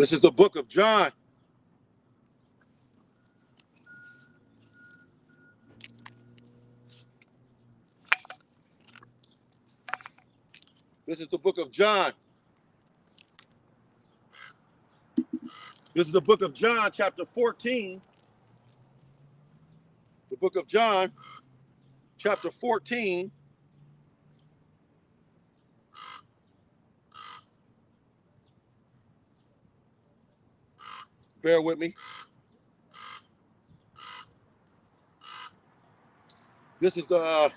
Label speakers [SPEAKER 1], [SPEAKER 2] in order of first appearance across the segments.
[SPEAKER 1] This is the book of John. This is the book of John. This is the book of John, chapter 14. The book of John, chapter 14. Bear with me. This is the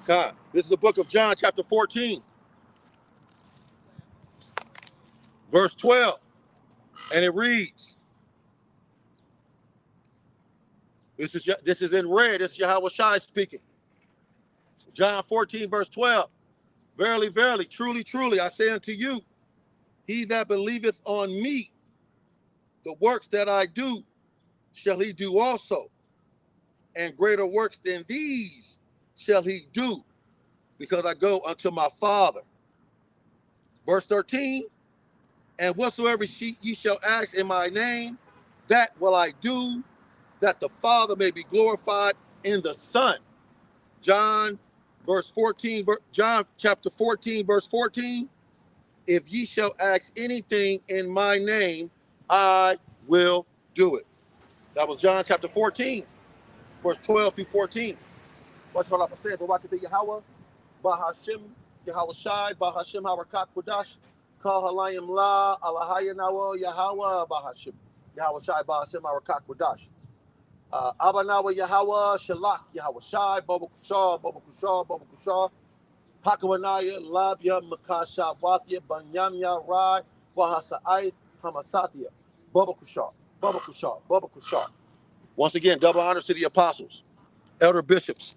[SPEAKER 1] God. This is the book of John, chapter 14, verse 12, and it reads. This is in red. This is Yahweh Shai speaking. John 14, verse 12. Verily, verily, truly, truly, I say unto you, he that believeth on me, the works that I do, shall he do also. And greater works than these shall he do, because I go unto my Father. Verse 13, and whatsoever ye shall ask in my name, that will I do, that the Father may be glorified in the Son. John chapter 14, verse 14. If ye shall ask anything in my name, I will do it. That was John chapter 14, verse 12 through 14. Watch what I'm saying. Barakatah Yahweh, Bahashim, Yahweh Shai, Bahashim Harakat Kodash, Kal Halayim La, Alahaya Nawa, Yahweh, Bahashim, Yahweh Shai, Bahashim Harakat Kodash. Abanawa Yahweh, Shalach, Yahweh Shai, Baba Kushah, Baba Kushah, Baba Kushah, Hakawanaya, Labia, Makasha, Wathia, Banyamya, Rai, Wahasa'ai, Hamasathia, Baba Kushah, Baba Kushah, Baba Kushah. Once again, double honors to the apostles, elder bishops,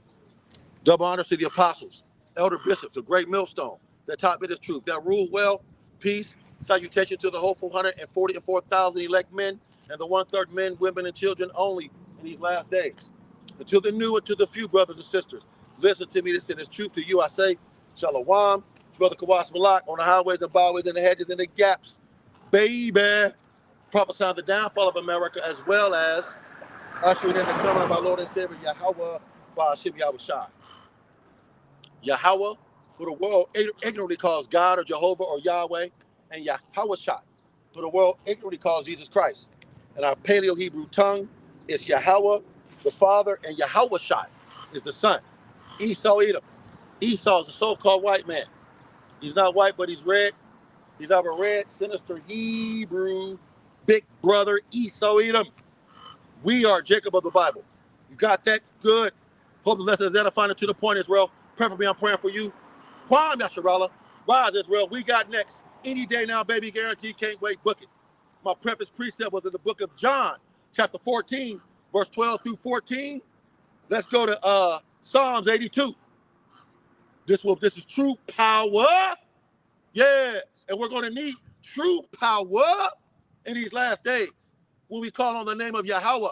[SPEAKER 1] double honors to the apostles, elder bishops, a great millstone that taught me this truth, that rule well, peace, salutation to the hopeful 144,000 elect men, and the 1/3 men, women, and children only in these last days. And to the new and to the few brothers and sisters, listen to me, this is truth to you. I say, Shalom, Brother Kawas Malak, on the highways and byways and the hedges and the gaps, baby, prophesying the downfall of America as well as ushering in the coming of our Lord and Savior, Yahweh, Ba'ashim Yahweh Shai. Yahweh, who the world ignorantly calls God or Jehovah or Yahweh, and Yahweh Shai, who the world ignorantly calls Jesus Christ. And our Paleo-Hebrew tongue is Yahweh, the Father, and Yahweh Shai is the Son. Esau Edom. Esau is a so-called white man. He's not white, but he's red. He's of a red, sinister Hebrew big brother Esau Edom. We are Jacob of the Bible. You got that? Good. Hope the lesson is edifying to the point, Israel. Preferably, I'm praying for you. Kwam Yasharallah. Rise, Israel. We got next. Any day now, baby. Guarantee. Can't wait. Book it. My preface precept was in the book of John, chapter 14, verse 12 through 14. Let's go to Psalms 82. This is true power. Yes. And we're going to need true power in these last days when we call on the name of Yahweh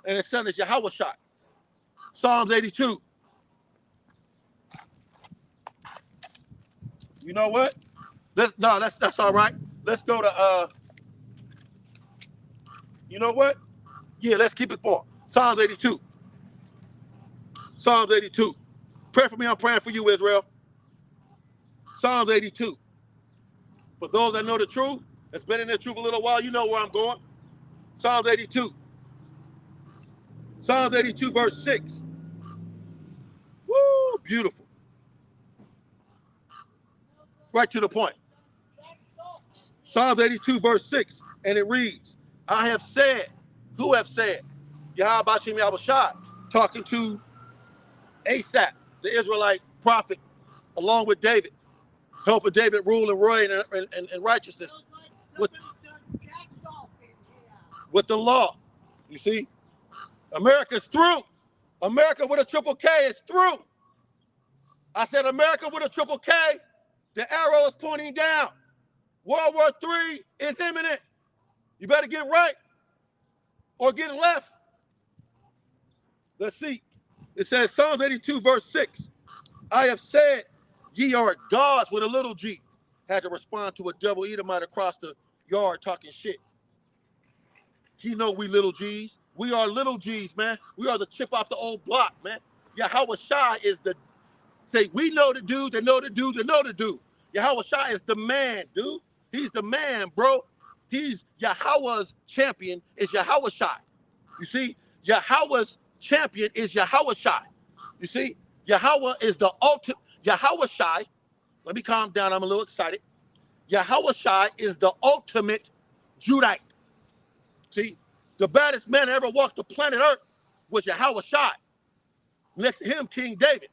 [SPEAKER 1] and his son is Yahweh Shai. Psalms 82. You know what? That's all right. Let's go to you know what? Yeah, let's keep it going. Psalms 82. Psalms 82. Pray for me, I'm praying for you, Israel. Psalms 82. For those that know the truth, that's been in the truth a little while, you know where I'm going. Psalms 82. Psalms 82, verse 6. Woo, beautiful. Right to the point. Psalms 82, verse 6, and it reads, I have said, who have said? Yahweh Bashim Yahweh Shai, talking to Asaph, the Israelite prophet, along with David, helping David rule and reign in righteousness with the law. You see? America's through. America with a triple K is through. I said America with a triple K, the arrow is pointing down. World War III is imminent. You better get right or get left. Let's see. It says Psalms 82, verse 6. I have said, ye are gods with a little g, had to respond to a devil Edomite across the yard talking shit. He know we little G's. We are little G's, man. We are the chip off the old block, man. Yahweh Shai is the, say, we know the dudes that know the dudes that know the dude. Yahweh Shai is the man, dude. He's the man, bro. He's Yahweh's champion is Yahweh Shai. You see, Yahweh's champion is Yahweh Shai. You see, Yahweh is the ultimate. Yahweh Shai, let me calm down. I'm a little excited. Yahweh Shai is the ultimate Judite. See, the baddest man that ever walked the planet Earth was Yahweh Shai. Next to him, King David.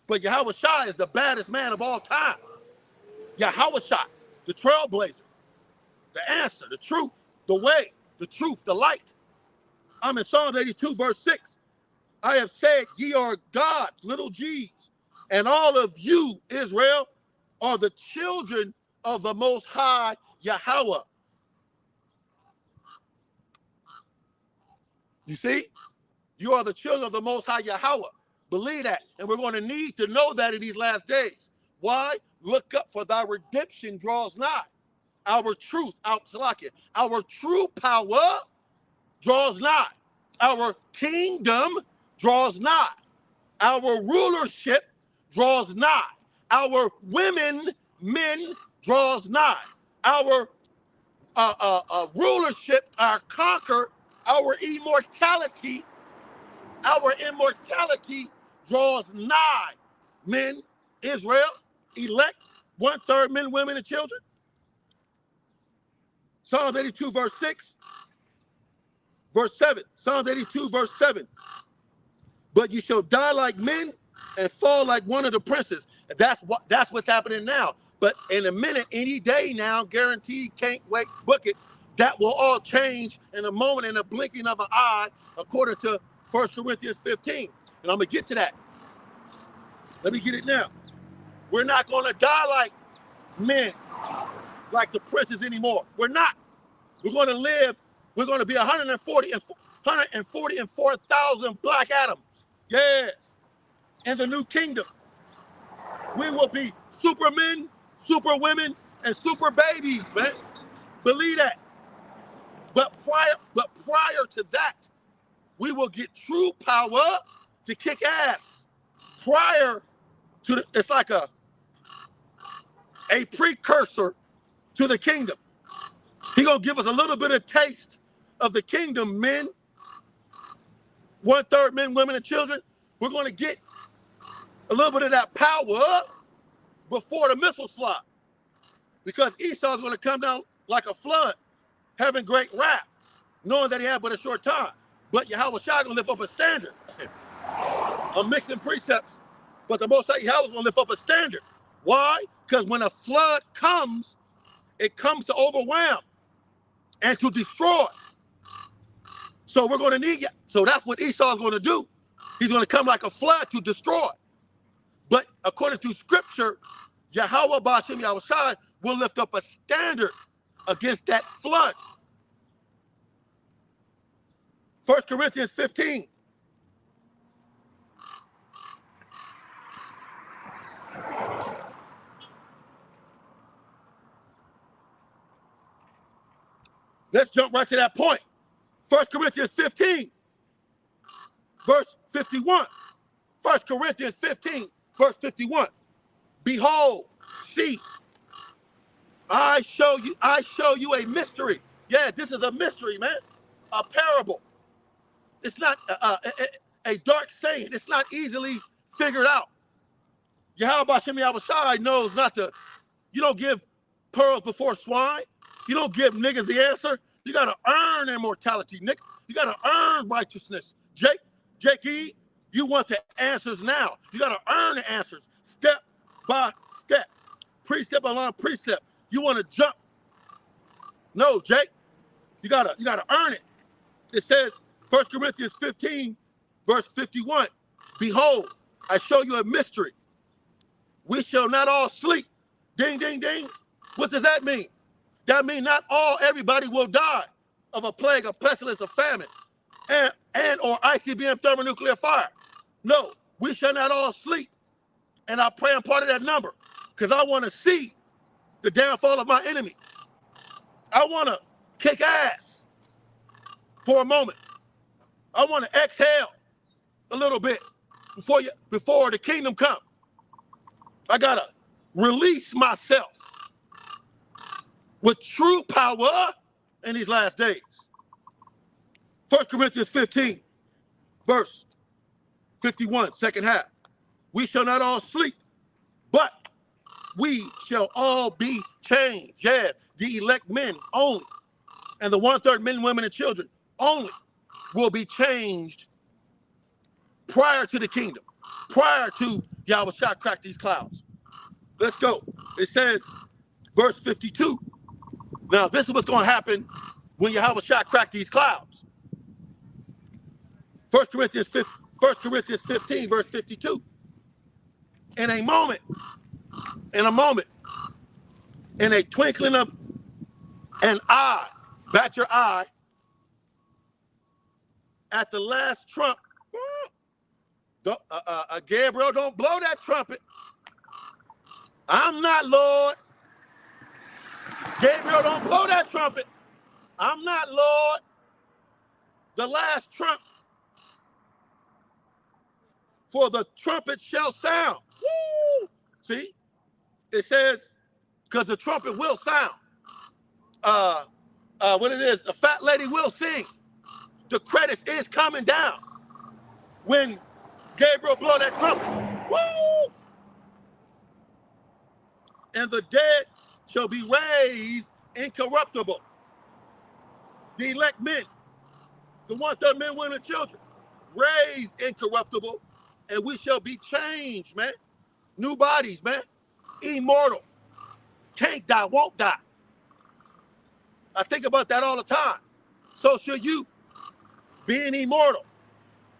[SPEAKER 1] But Yahweh Shai is the baddest man of all time. Yahweh Shai, the trailblazer, the answer, the truth, the way, the truth, the light. I'm in Psalms 82, verse 6. I have said, ye are gods, little g's, and all of you, Israel, are the children of the Most High Yahweh. You see? You are the children of the Most High Yahweh. Believe that. And we're going to need to know that in these last days. Why? Look up, for thy redemption draws nigh. Our truth, our true power draws nigh. Our kingdom draws nigh. Our rulership draws nigh. Our women, men draws nigh. Our rulership, our conquer, our immortality draws nigh. Men, Israel, elect, 1/3 men, women, and children. Psalms 82, verse 6, verse 7. Psalms 82, verse 7. But you shall die like men and fall like one of the princes. That's what's happening now. But in a minute, any day now, guaranteed, can't wait, book it. That will all change in a moment, in a blinking of an eye, according to 1 Corinthians 15. And I'm going to get to that. Let me get it now. We're not going to die like men, like the princes anymore. We're not. We're going to live. We're going to be 144,000 black Adams. Yes. In the new kingdom. We will be supermen, super women, and super babies, man. Believe that. But prior to that, we will get true power to kick ass. Prior to it's like a precursor to the kingdom. He's gonna give us a little bit of taste of the kingdom, men. 1/3 men, women, and children. We're gonna get a little bit of that power before the missiles fly. Because Esau's gonna come down like a flood, having great wrath, knowing that he had but a short time. But Yahweh Shai gonna lift up a standard. I'm mixing precepts, but the Most High Yahweh's gonna lift up a standard. Why? Because when a flood comes, it comes to overwhelm and to destroy. So we're gonna need, so that's what Esau's gonna do. He's gonna come like a flood to destroy. But according to scripture, Yahweh Ba'ashem Yahweh Shai will lift up a standard against that flood. 1 Corinthians 15. Let's jump right to that point. 1 Corinthians 15, verse 51. 1 Corinthians 15, verse 51. Behold, see, I show you a mystery. Yeah, this is a mystery, man. A parable. It's not a dark saying. It's not easily figured out. Yahweh Ba'ashem Yahweh Shai knows not to, you don't give pearls before swine. You don't give niggas the answer. You got to earn immortality, nigga. You got to earn righteousness. Jake E., you want the answers now. You got to earn the answers step by step, precept along precept. You want to jump. No, Jake, you got to earn it. It says, 1 Corinthians 15, verse 51, behold, I show you a mystery. We shall not all sleep. Ding, ding, ding. What does that mean? That means not everybody will die of a plague, a pestilence, a famine, and or ICBM thermonuclear fire. No, we shall not all sleep. And I pray I'm part of that number because I want to see the downfall of my enemy. I want to kick ass for a moment. I want to exhale a little bit before the kingdom comes. I got to release myself with true power in these last days. 1 Corinthians 15, verse 51, second half. We shall not all sleep, but we shall all be changed. Yes, the elect men only, and the 1/3 men, women, and children only will be changed prior to the kingdom, prior to Yahweh shall crack these clouds. Let's go. It says, verse 52. Now, this is what's going to happen when Yahweh shall crack these clouds. 1 Corinthians 15, verse 52. In a moment, in a twinkling of an eye, bat your eye, at the last trump, Gabriel, don't blow that trumpet. I'm not Lord. Gabriel, don't blow that trumpet. I'm not Lord. The last trump, for the trumpet shall sound. Woo! See? It says, because the trumpet will sound. What it is, the fat lady will sing. The credits is coming down when Gabriel blow that trumpet. Woo! And the dead shall be raised incorruptible. The elect men, the 1/3 men, women, and children, raised incorruptible, and we shall be changed, man. New bodies, man. Immortal. Can't die, won't die. I think about that all the time. So should you, being immortal,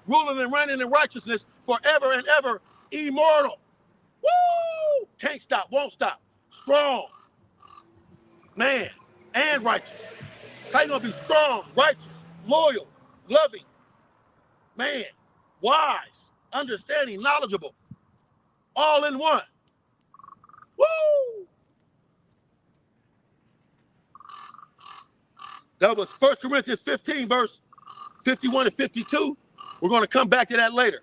[SPEAKER 1] ruling and reigning in righteousness forever and ever, immortal. Woo! Can't stop, won't stop. Strong, man, and righteous. How you gonna be strong, righteous, loyal, loving, man, wise, understanding, knowledgeable, all in one? Woo! That was 1 Corinthians 15, verse 51 and 52. We're going to come back to that later.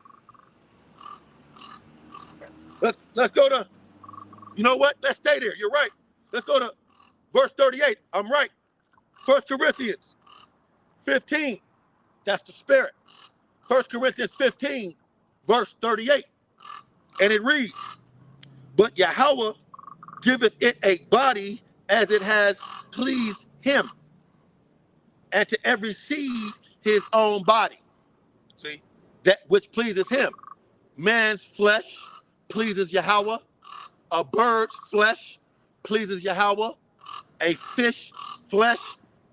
[SPEAKER 1] Let's go to, you know what? Let's stay there. You're right. Let's go to verse 38. I'm right. 1 Corinthians 15. That's the spirit. 1 Corinthians 15, verse 38. And it reads, but Yahweh giveth it a body as it has pleased him, and to every seed his own body. See, that which pleases him. Man's flesh pleases Yahweh. A bird's flesh pleases Yahweh. A fish flesh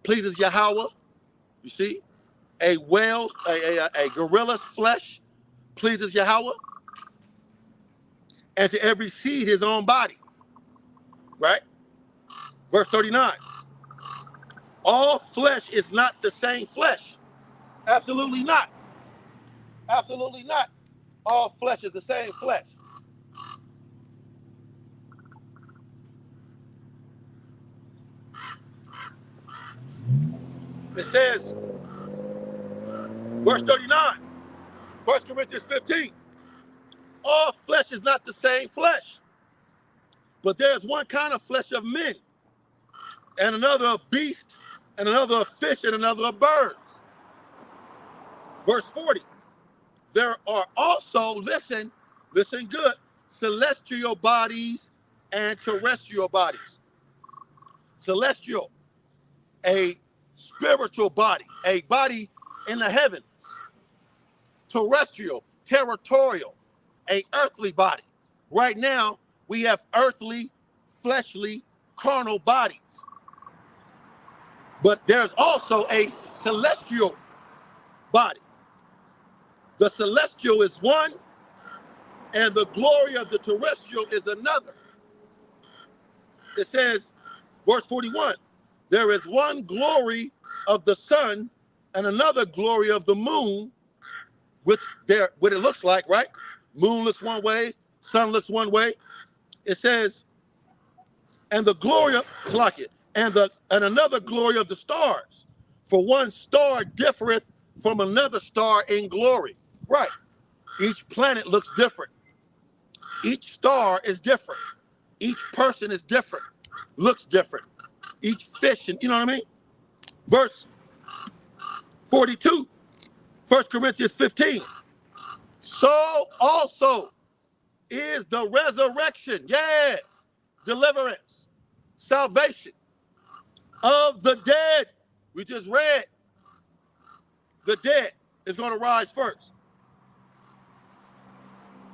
[SPEAKER 1] pleases Yahweh. You see, a whale, a gorilla's flesh pleases Yahweh. And to every seed his own body. Right? Verse 39. All flesh is not the same flesh. Absolutely not. Absolutely not. All flesh is the same flesh. It says, verse 39, 1 Corinthians 15, all flesh is not the same flesh, but there's one kind of flesh of men, and another of beasts, and another of fish, and another of birds. Verse 40, there are also, listen good, celestial bodies and terrestrial bodies. Celestial, a spiritual body, a body in the heavens. Terrestrial, territorial, a earthly body. Right now, we have earthly, fleshly, carnal bodies. But there's also a celestial body. The celestial is one, and the glory of the terrestrial is another. It says, verse 41, there is one glory of the sun and another glory of the moon, which what it looks like, right? Moon looks one way, sun looks one way. It says, and the glory of Slakia, and another glory of the stars. For one star differeth from another star in glory. Right. Each planet looks different. Each star is different. Each person is different, looks different. Each fish, and you know what I mean? Verse 42, 1 Corinthians 15. So also is the resurrection, yes, deliverance, salvation of the dead. We just read the dead is going to rise first.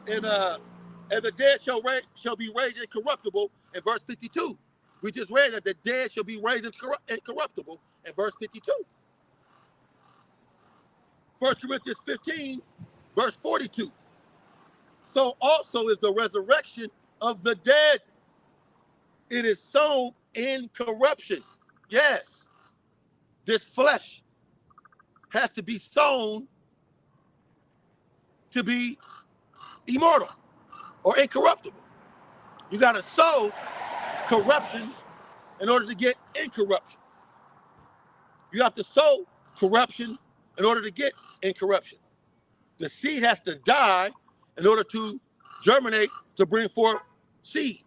[SPEAKER 1] And the dead shall be raised incorruptible in verse 52. We just read that the dead shall be raised incorruptible in verse 52. 1 Corinthians 15, verse 42. So also is the resurrection of the dead. It is sown in corruption. Yes, this flesh has to be sown to be immortal or incorruptible. You got to sow corruption in order to get incorruption. You have to sow corruption in order to get incorruption. The seed has to die in order to germinate, to bring forth seed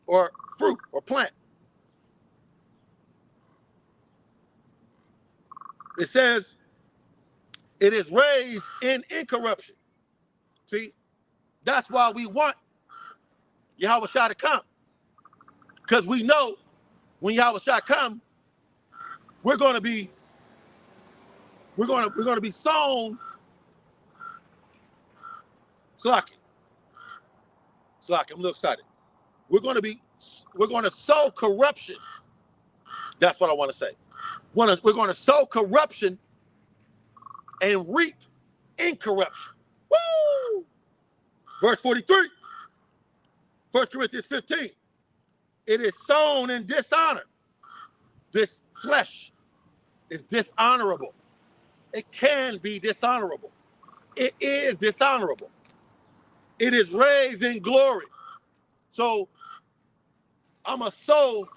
[SPEAKER 1] or fruit or plant. It says it is raised in incorruption. See, that's why we want Yahweh Shai to come. Because we know when Yahweh Shai come, we're going to be sown. Slaki, I'm a little excited. We're going to sow corruption. That's what I want to say. We're going to sow corruption and reap incorruption. Woo! Verse 43, 1 Corinthians 15. It is sown in dishonor. This flesh is dishonorable. It can be dishonorable. It is dishonorable. It is raised in glory. So I'm going to sow,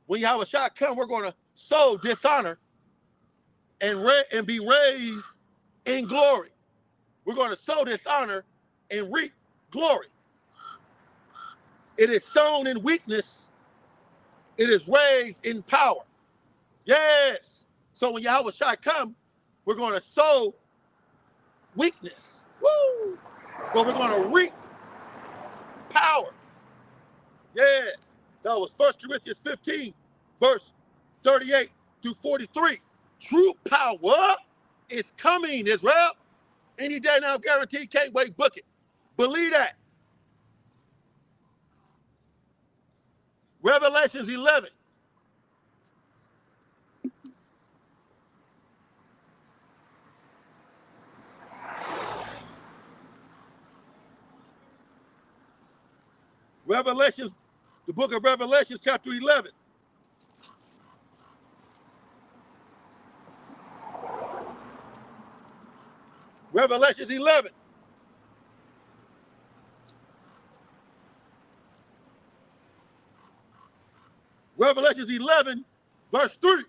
[SPEAKER 1] when Yahweh Shai come, we're going to sow dishonor and be raised in glory. We're going to sow dishonor and reap glory. It is sown in weakness. It is raised in power. Yes. So when Yahweh Shai come, we're going to sow weakness. Woo! But we're going to reap power. Yes. That was 1 Corinthians 15, verse 38 through 43. True power is coming, Israel. Any day now, guaranteed. Can't wait, book it. Believe that. Revelations 11. Revelations, the book of Revelations, chapter 11. Revelations 11. Revelations 11, verse 3.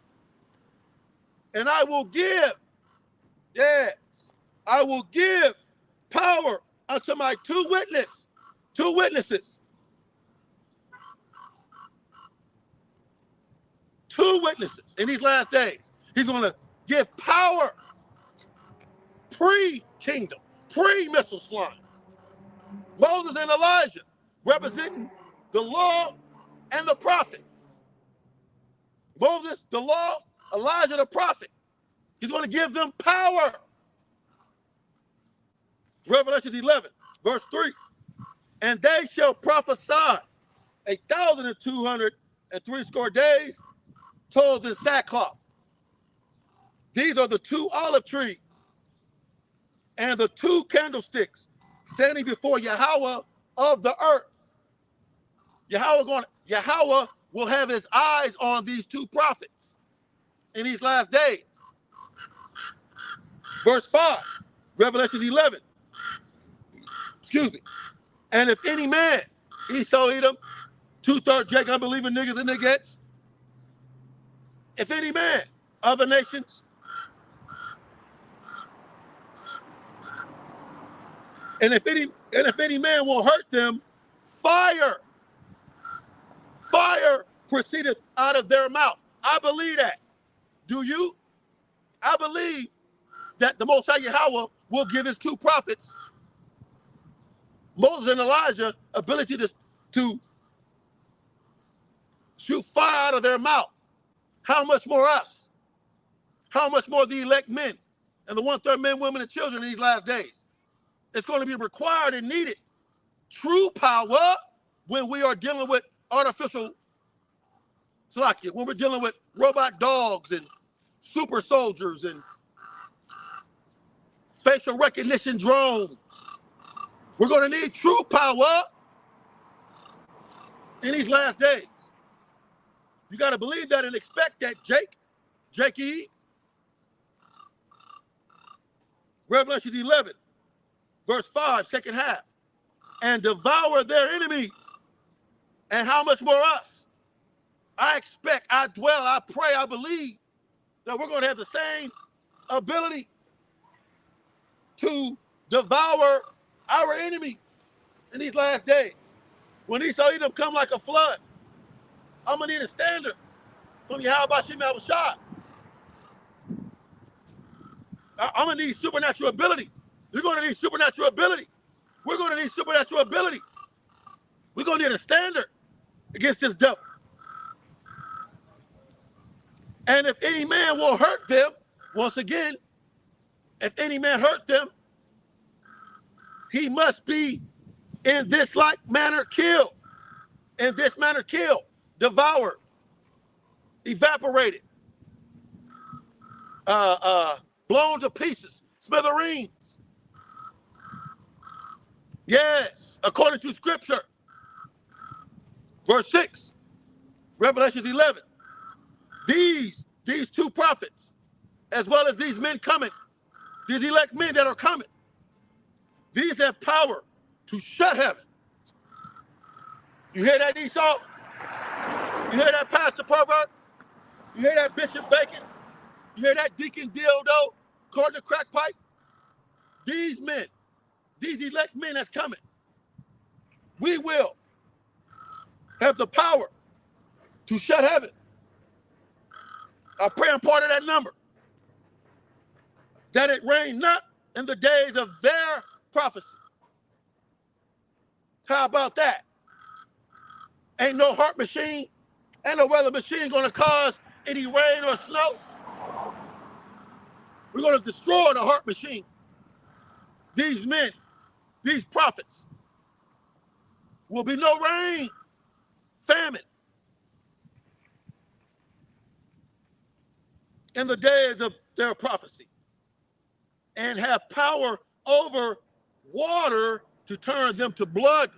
[SPEAKER 1] And I will give, yes, I will give power unto my two witnesses. Two witnesses in these last days. He's going to give power pre-kingdom, pre-missile slime. Moses and Elijah representing the law and the prophet. Moses, the law, Elijah, the prophet. He's going to give them power. Revelation 11, verse 3. And they shall prophesy 1,260 days, told in sackcloth. These are the two olive trees and the two candlesticks standing before Yahweh of the earth. Yahweh will have his eyes on these two prophets in these last days. Verse 5, Revelation 11. Excuse me. And if any man, Esau Edom, 2/3 Jake unbelieving niggas and niggas. If any man, other nations, and if any man will hurt them, fire proceedeth out of their mouth. I believe that. Do you? I believe that the Most High Yahweh will give his two prophets, Moses and Elijah, ability to shoot fire out of their mouth. How much more us? How much more the elect men and the 1/3 men, women, and children in these last days? It's going to be required and needed. True power when we are dealing with artificial Salakia, when we're dealing with robot dogs and super soldiers and facial recognition drones. We're going to need true power in these last days. You got to believe that and expect that, Jake. Revelation 11, verse 5, second half. And devour their enemies. And how much more us? I expect, I dwell, I pray, I believe that we're going to have the same ability to devour our enemy in these last days. When Esau Edom come like a flood, I'm going to need a standard from Yahweh Shem Shah. I'm going to need supernatural ability. You're going to need supernatural ability. We're going to need supernatural ability. We're going to need a standard against this devil. And if any man will hurt them, once again, if any man hurt them, he must be in this like manner killed. In this manner killed, devoured, evaporated, blown to pieces, smithereens. Yes, according to scripture. Verse 6, Revelation 11. These two prophets, as well as these men coming, these elect men that are coming, these have power to shut heaven. You hear that, Esau? You hear that, Pastor Pervert? You hear that, Bishop Bacon? You hear that, Deacon Dildo, Corner Crack Pipe? These men, these elect men that's coming, we will have the power to shut heaven. I pray I'm part of that number. That it rain not in the days of their prophecy. How about that? Ain't no heart machine, ain't no weather machine gonna cause any rain or snow. We're gonna destroy the heart machine. These men, these prophets, will be no rain, famine. In the days of their prophecy, and have power over water to turn them to blood.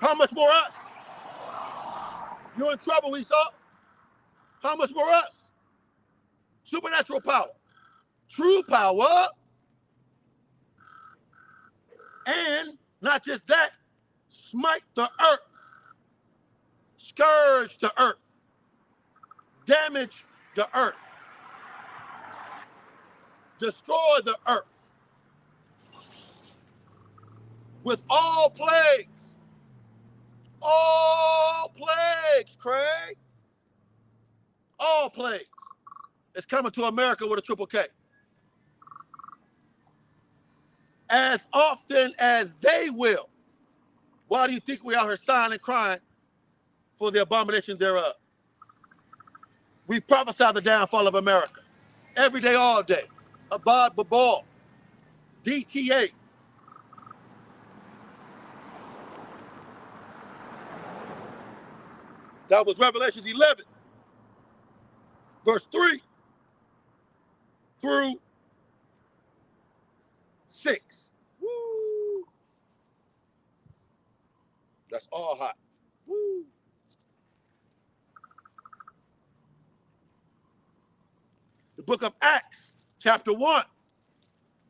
[SPEAKER 1] How much more us? You're in trouble, Esau. How much more us? Supernatural power, true power, and not just that, smite the earth, scourge the earth, damage the earth, destroy the earth with all plagues, Craig, all plagues. It's coming to America with a triple K. As often as they will. Why do you think we out here sighing and crying for the abomination thereof? We prophesy the downfall of America. Every day, all day. Abad Babal. DTA. That was Revelation 11, verse 3 through 6. Woo! That's all hot. Woo! The book of Acts, chapter 1.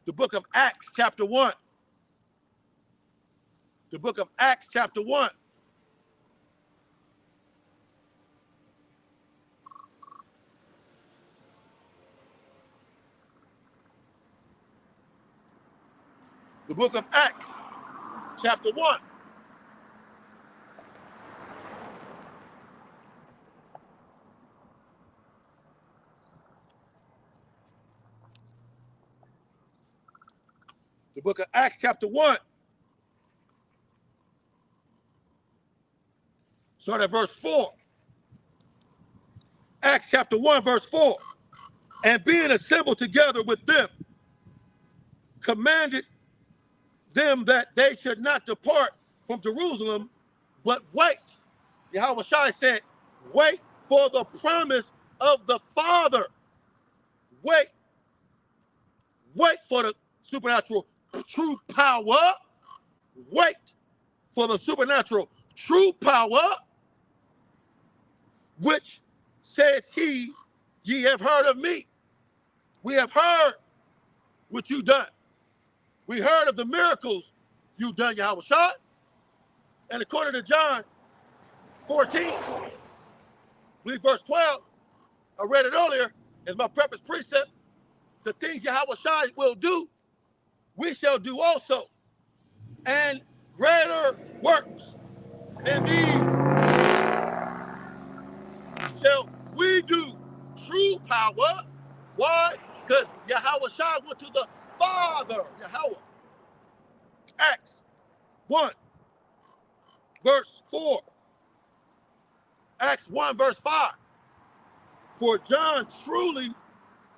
[SPEAKER 1] The book of Acts, chapter 1. The book of Acts, chapter 1. The book of Acts, chapter 1. The book of Acts, chapter 1. Start at verse 4. Acts chapter 1, verse 4. And being assembled together with them, commanded them that they should not depart from Jerusalem, but wait. Yahweh Shai said, wait for the promise of the Father. Wait. Wait for the supernatural true power. Wait for the supernatural true power, which said he, ye have heard of me. We have heard what you done. We heard of the miracles you done, Yahweh Shai. And according to John 14, I believe verse 12, I read it earlier as my preface precept, the things Yahweh Shai will do, we shall do also. And greater works than these shall we do. True power. Why? Because Yahweh Shai went to the Father, Yahweh. Acts 1, verse 4. Acts 1, verse 5. For John truly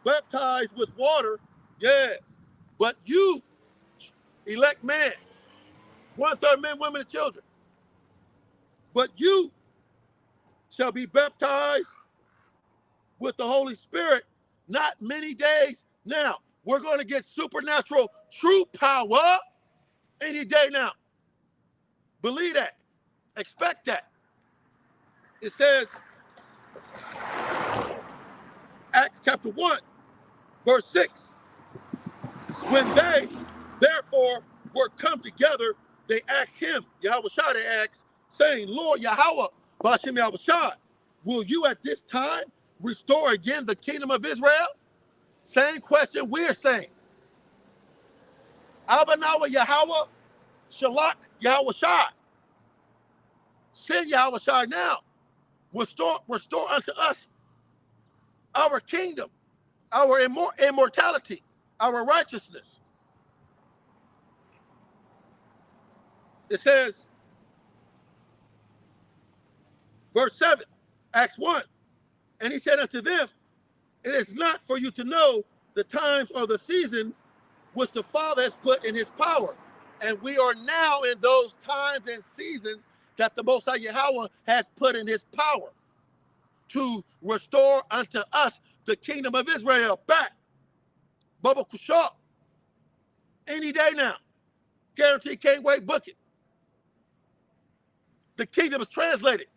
[SPEAKER 1] baptized with water, yes, but you, elect man, 1/3 men, women, and children, but you shall be baptized with the Holy Spirit not many days now. We're going to get supernatural true power any day now. Believe that. Expect that. It says, Acts chapter 1, verse 6. When they, therefore, were come together, they asked him, Yahweh Shai, they asked, saying, Lord Yahweh, Bashem Yahweh Shai, will you at this time restore again the kingdom of Israel? Same question we're saying. Abanawa Yahweh, Shalak Yahweh Shai. Send Yahweh Shai now. Restore unto us our kingdom, our immortality, our righteousness. It says, verse 7, Acts 1, and he said unto them, it is not for you to know the times or the seasons which the Father has put in his power. And we are now in those times and seasons that the Most High Yahweh has put in his power to restore unto us the kingdom of Israel back. Baba Kushah. Any day now. Guarantee, can't wait, book it. The kingdom is translated.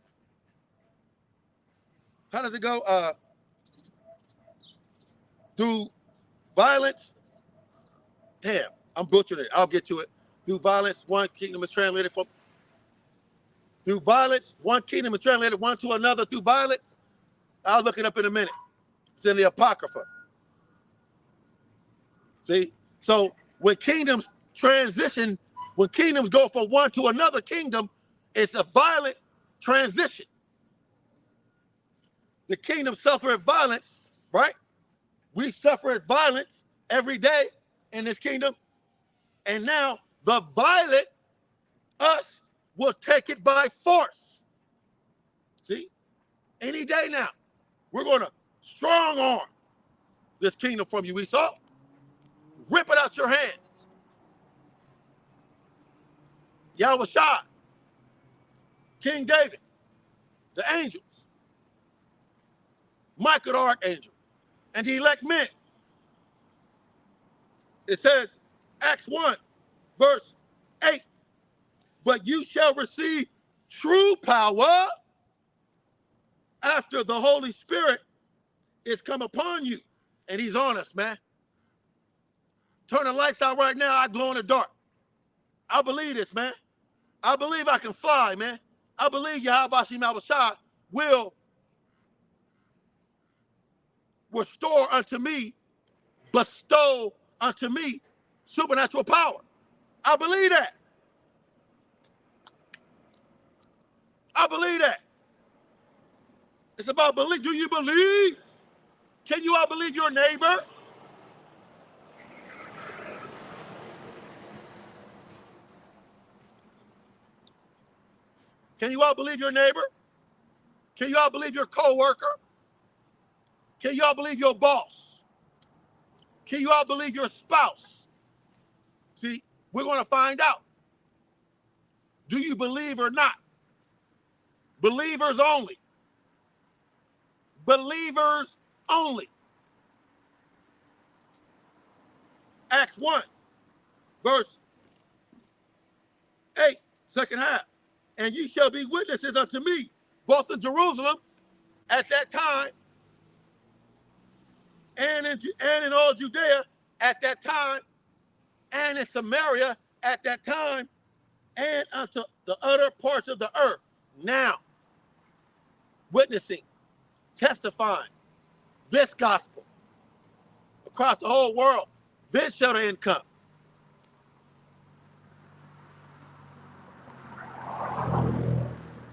[SPEAKER 1] How does it go? Through violence. Damn, I'm butchering it. I'll get to it. Through violence, one kingdom is translated from. Through violence, one kingdom is translated one to another through violence. I'll look it up in a minute. It's in the Apocrypha. See? So when kingdoms transition, when kingdoms go from one to another kingdom, it's a violent transition. The kingdom suffered violence, right? We suffered violence every day in this kingdom. And now the violent, us, will take it by force. See? Any day now, we're going to strong arm this kingdom from you, Esau. Rip it out your hands. Yahweh Shai, King David, the angels, Michael the archangel, and the elect men. It says, Acts 1, verse 8, but you shall receive true power after the Holy Spirit is come upon you. And he's on us, man. Turn the lights out right now, I glow in the dark. I believe this, man. I believe I can fly, man. I believe Yahweh Shai will restore unto me, bestow unto me supernatural power. I believe that. I believe that. It's about belief. Do you believe? Can you all believe your neighbor? Can you all believe your neighbor? Can you all believe your coworker? Can you all believe your boss? Can you all believe your spouse? See, we're going to find out. Do you believe or not? Believers only. Believers only. Acts 1, verse 8, second half. And ye shall be witnesses unto me, both in Jerusalem at that time, and in all Judea at that time, and in Samaria at that time, and unto the other parts of the earth. Now, witnessing, testifying this gospel across the whole world. Then shall the end come.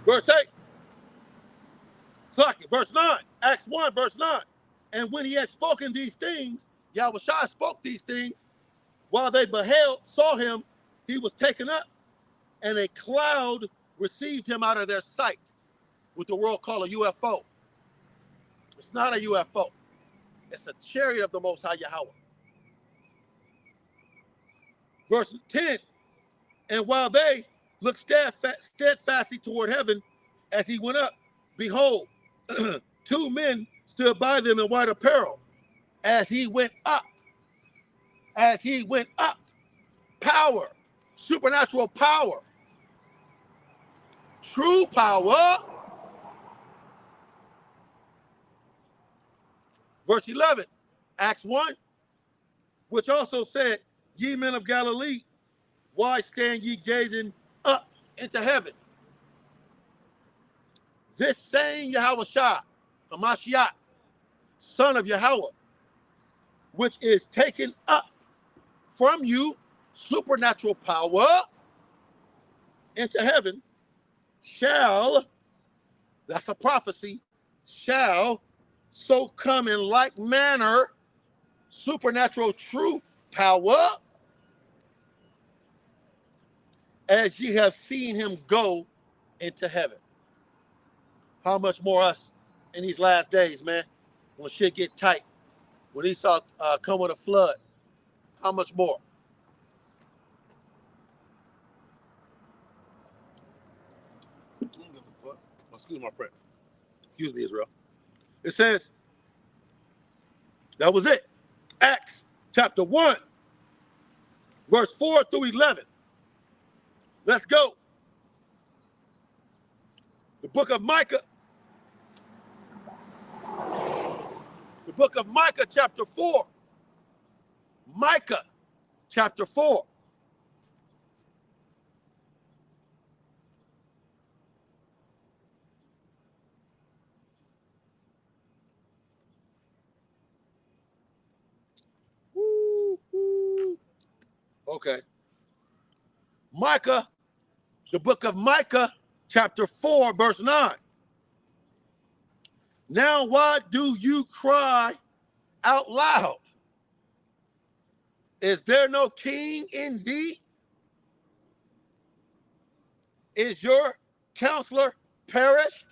[SPEAKER 1] Verse 8. Verse 9. Acts 1, verse 9. And when he had spoken these things, Yahushua spoke these things, while they saw him, he was taken up, and a cloud received him out of their sight, what the world call a UFO. It's not a UFO. It's a chariot of the Most High Yahweh. Verse 10, and while they looked steadfastly toward heaven as he went up, behold, two men stood by them in white apparel. As he went up, power, supernatural power, true power. Verse 11, Acts 1, which also said, ye men of Galilee, why stand ye gazing up into heaven? This same Yahushua, Hamashiach, son of Yahweh, which is taken up from you, supernatural power, into heaven, shall, that's a prophecy, shall so come in like manner, supernatural true power, as ye have seen him go into heaven. How much more us in these last days, man, when shit get tight, when Esau come with a flood, how much more? Excuse my friend. Excuse me, Israel. It says, that was it. Acts chapter 1, verse 4 through 11. Let's go. The book of Micah. The book of Micah chapter 4. Micah chapter 4. Woo, woo. Okay. Micah, the book of Micah chapter 4, verse 9. Now why do you cry out loud? Is there no king in thee? Is your counselor perished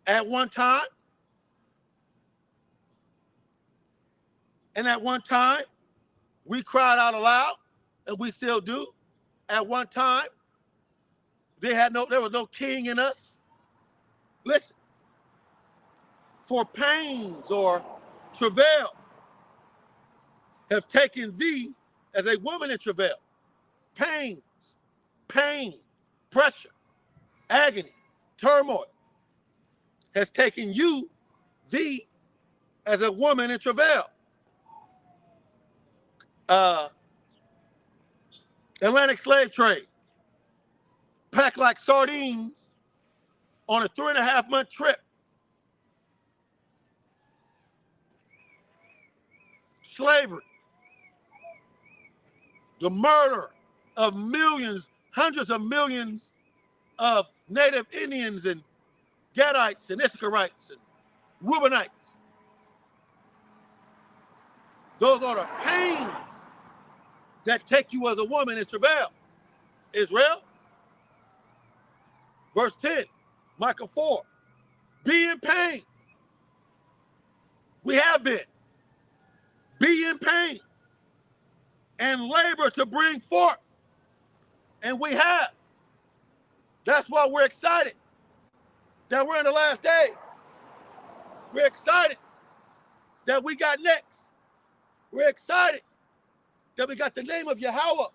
[SPEAKER 1] at one time? And at one time, we cried out aloud, and we still do. At one time, there was no king in us. Listen, for pains or travail have taken thee as a woman in travail. Pains, pain, pressure, agony, turmoil has taken you, thee, as a woman in travail. Atlantic slave trade, packed like sardines on a 3.5-month trip. Slavery. the murder of millions, hundreds of millions of native Indians and Gadites and Issacharites and Reubenites. Those are the pains that take you as a woman in travail. Israel, verse 10, Micah 4, be in pain. We have been. Be in pain and labor to bring forth. And we have. That's why we're excited that we're in the last day. We're excited that we got next. We're excited that we got the name of Yahweh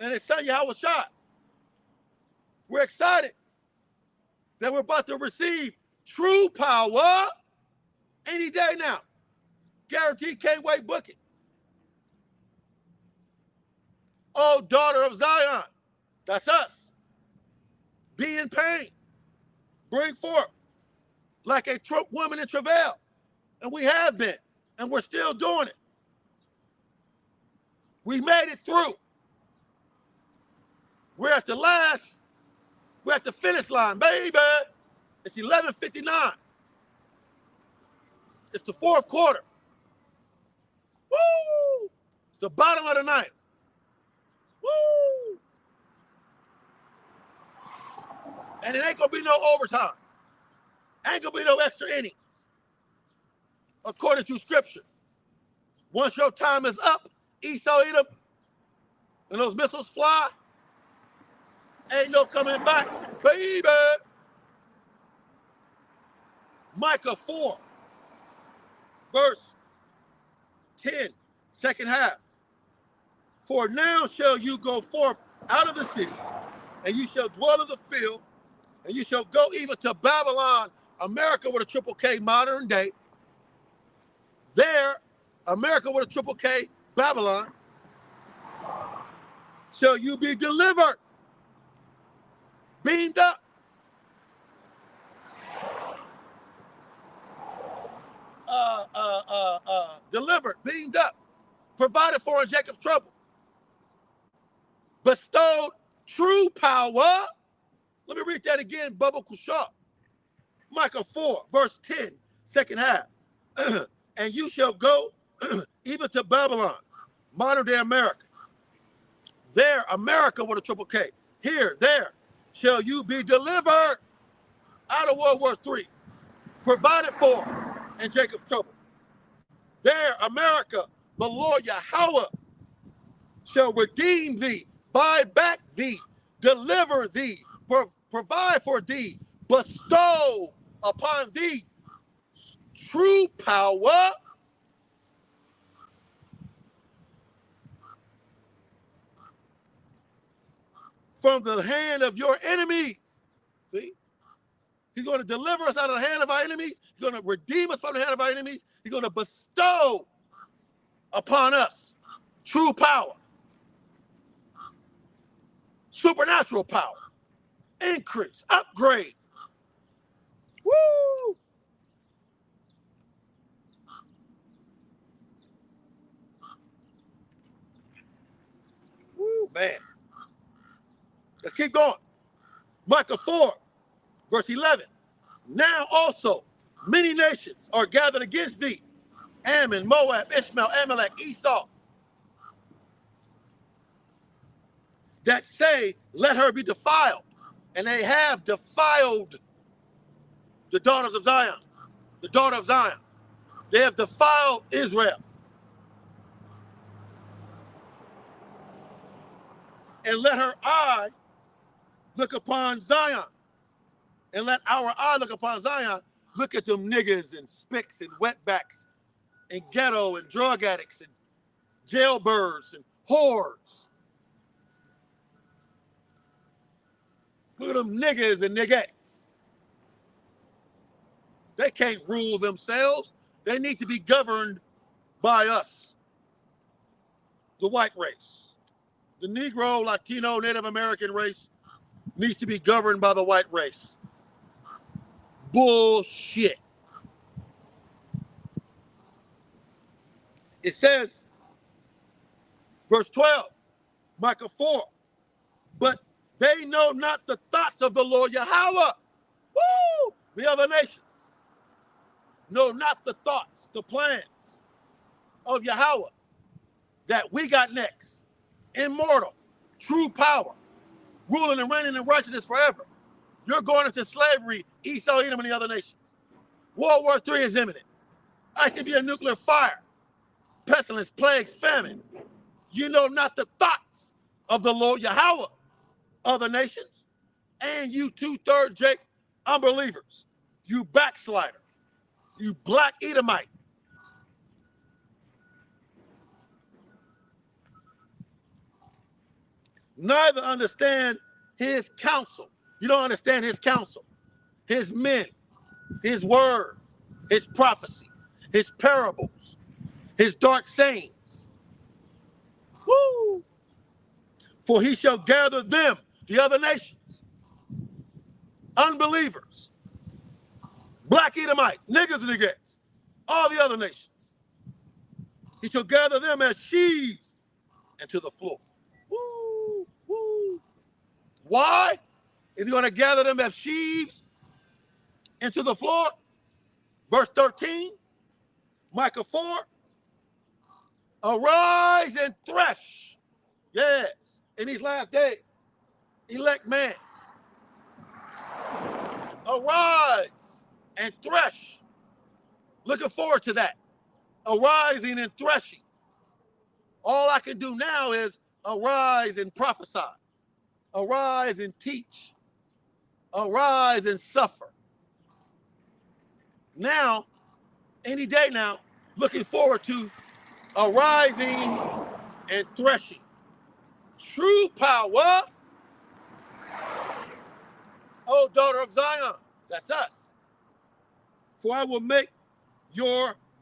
[SPEAKER 1] and his son Yahweh Shai. We're excited that we're about to receive true power any day now. Guaranteed, can't wait, book it. Oh, daughter of Zion, that's us. Be in pain. Bring forth like a woman in travail. And we have been, and we're still doing it. We made it through. We're at the finish line, baby. It's 11:59. It's the fourth quarter. Woo! It's the bottom of the ninth. Woo! And it ain't gonna be no overtime. Ain't gonna be no extra innings. According to scripture. Once your time is up, Esau Edom, and those missiles fly, ain't no coming back, baby. Micah 4, verse 10, second half. For now shall you go forth out of the city, and you shall dwell in the field, and you shall go even to Babylon, America with a triple K, modern day. There, America with a triple K, Babylon, shall you be delivered, beamed up. Delivered, beamed up, provided for in Jacob's trouble, bestowed true power. Let me read that again, Bubba Kusha. Micah 4, verse 10, second half. And you shall go even to Babylon, modern day America. There, America with a triple K. Here, there, shall you be delivered out of World War III, provided for in Jacob's trouble. There, America, the Lord Yahweh, shall redeem thee, buy back thee, deliver thee, provide for thee, bestow upon thee true power from the hand of your enemies. See? He's going to deliver us out of the hand of our enemies. He's going to redeem us from the hand of our enemies. He's going to bestow upon us true power, supernatural power, increase, upgrade. Woo! Woo, man. Let's keep going. Micah 4, verse 11. Now also many nations are gathered against thee, Ammon, Moab, Ishmael, Amalek, Esau, that say, let her be defiled. And they have defiled the daughters of Zion, the daughter of Zion. They have defiled Israel. And let her eye look upon Zion. And let our eye look upon Zion. Look at them niggas and spicks and wetbacks and ghetto and drug addicts and jailbirds and whores. Look at them niggas and niggettes. They can't rule themselves. They need to be governed by us, the white race. The Negro, Latino, Native American race needs to be governed by the white race. Bullshit. It says, verse 12, Micah 4. But they know not the thoughts of the Lord Yahweh. Woo! The other nations know not the thoughts, the plans of Yahweh that we got next. Immortal, true power, ruling and reigning in righteousness forever. You're going into slavery, Esau, Edom, and the other nations. World War III is imminent. I could be a nuclear fire, pestilence, plagues, famine. You know not the thoughts of the Lord Yahweh, other nations, and you 2/3 Jake unbelievers, you backslider, you black Edomite. Neither understand his counsel. You don't understand his counsel, his men, his word, his prophecy, his parables, his dark sayings. Woo! For he shall gather them, the other nations, unbelievers, black Edomite, niggas and niggas, all the other nations. He shall gather them as sheaves into the floor. Woo! Woo! Why is he going to gather them as sheaves into the floor? Verse 13, Micah 4, arise and thresh. Yes, in these last days, elect man, arise and thresh. Looking forward to that, arising and threshing. All I can do now is arise and prophesy, arise and teach, arise and suffer. Now, any day now, looking forward to arising and threshing. True power, O daughter of Zion. That's us. For I will make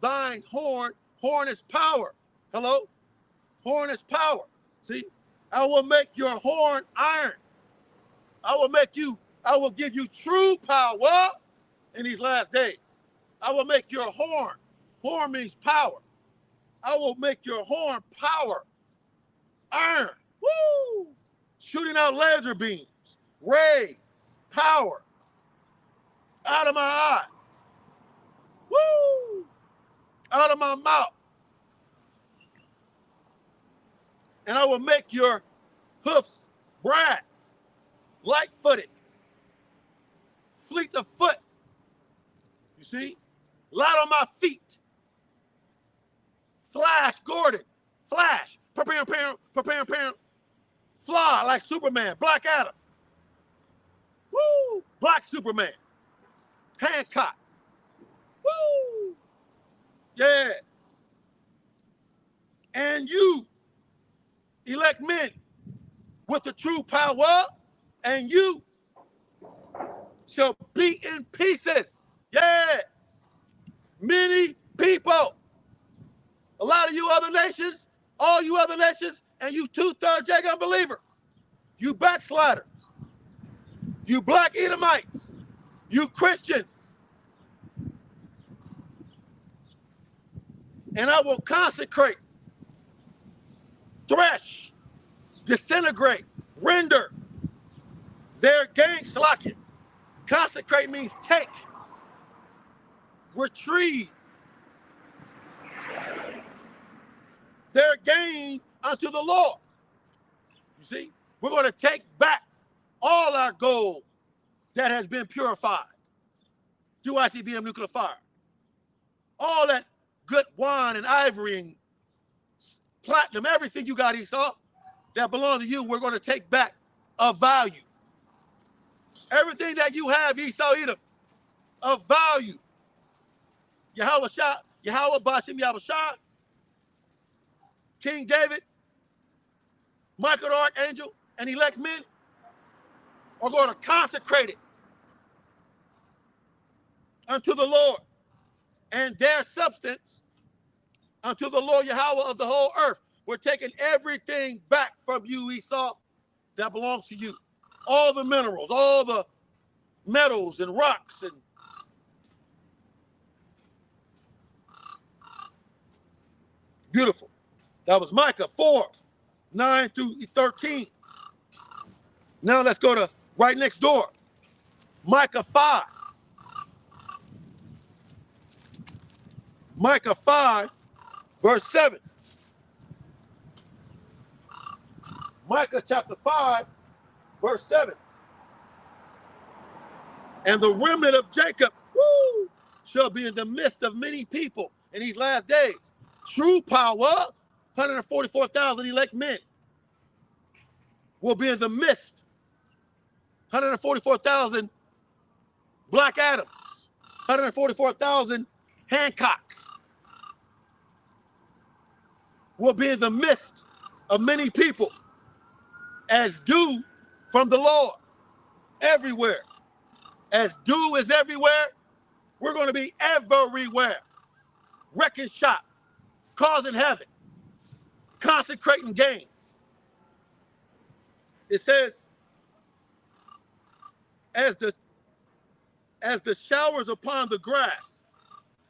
[SPEAKER 1] thine horn is power. Hello? Horn is power. See? I will make your horn iron. I will give you true power in these last days. I will make your horn. Horn means power. I will make your horn power. Iron. Woo! Shooting out laser beams, rays, power out of my eyes. Woo! Out of my mouth. And I will make your hoofs brass, light-footed, fleet of foot. You see? Light on my feet. Flash Gordon. Flash. Prepare. Fly like Superman. Black Adam. Woo! Black Superman. Hancock. Woo! Yeah. And you, elect men with the true power, and you shall be in pieces. Yes. Many people. A lot of you other nations, all you other nations, and you 2/3 Jacob unbelievers, you backsliders, you black Edomites, you Christians. And I will consecrate, thresh, disintegrate, render their gang slocking. Consecrate means take, retrieve their gain unto the Lord. You see, we're going to take back all our gold that has been purified through ICBM nuclear fire. All that good wine and ivory and platinum, everything you got, Esau, that belongs to you, we're going to take back of value. Everything that you have, Esau, Edom, of value. Yahweh Bashim Yahushua, King David, Michael the Archangel, and elect men are going to consecrate it unto the Lord, and their substance unto the Lord Yahweh of the whole earth. We're taking everything back from you, Esau, that belongs to you. All the minerals, all the metals and rocks and beautiful. That was Micah 4. 9 through 13. Now let's go to right next door. Micah 5. Micah 5, verse 7. Micah chapter 5, verse 7. And the remnant of Jacob, woo, shall be in the midst of many people in these last days. True power, 144,000 elect men will be in the midst. 144,000 Black Adams, 144,000 Hancocks will be in the midst of many people as dew from the Lord everywhere. As dew is everywhere, we're going to be everywhere. Wrecking shop, causing havoc, consecrating gain. It says, as the showers upon the grass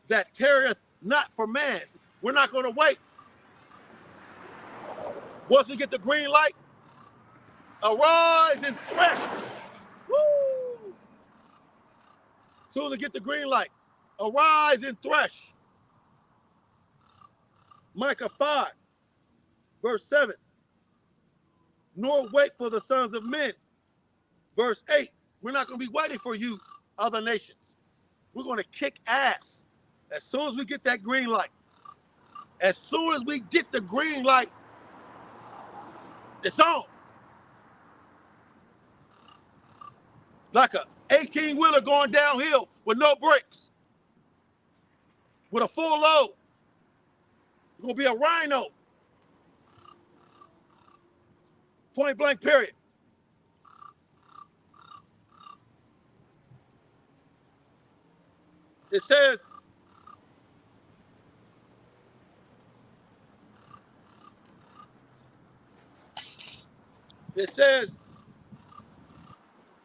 [SPEAKER 1] that tarrieth not for man. We're not going to wait. Once we get the green light, arise and thresh. Woo! Soon as we get the green light, arise and thresh. Micah 5, verse 7. Nor wait for the sons of men. Verse 8. We're not going to be waiting for you, other nations. We're going to kick ass as soon as we get that green light. As soon as we get the green light, it's on. Like a 18-wheeler going downhill with no brakes, with a full load. It's going to be a rhino. Point blank, period. It says,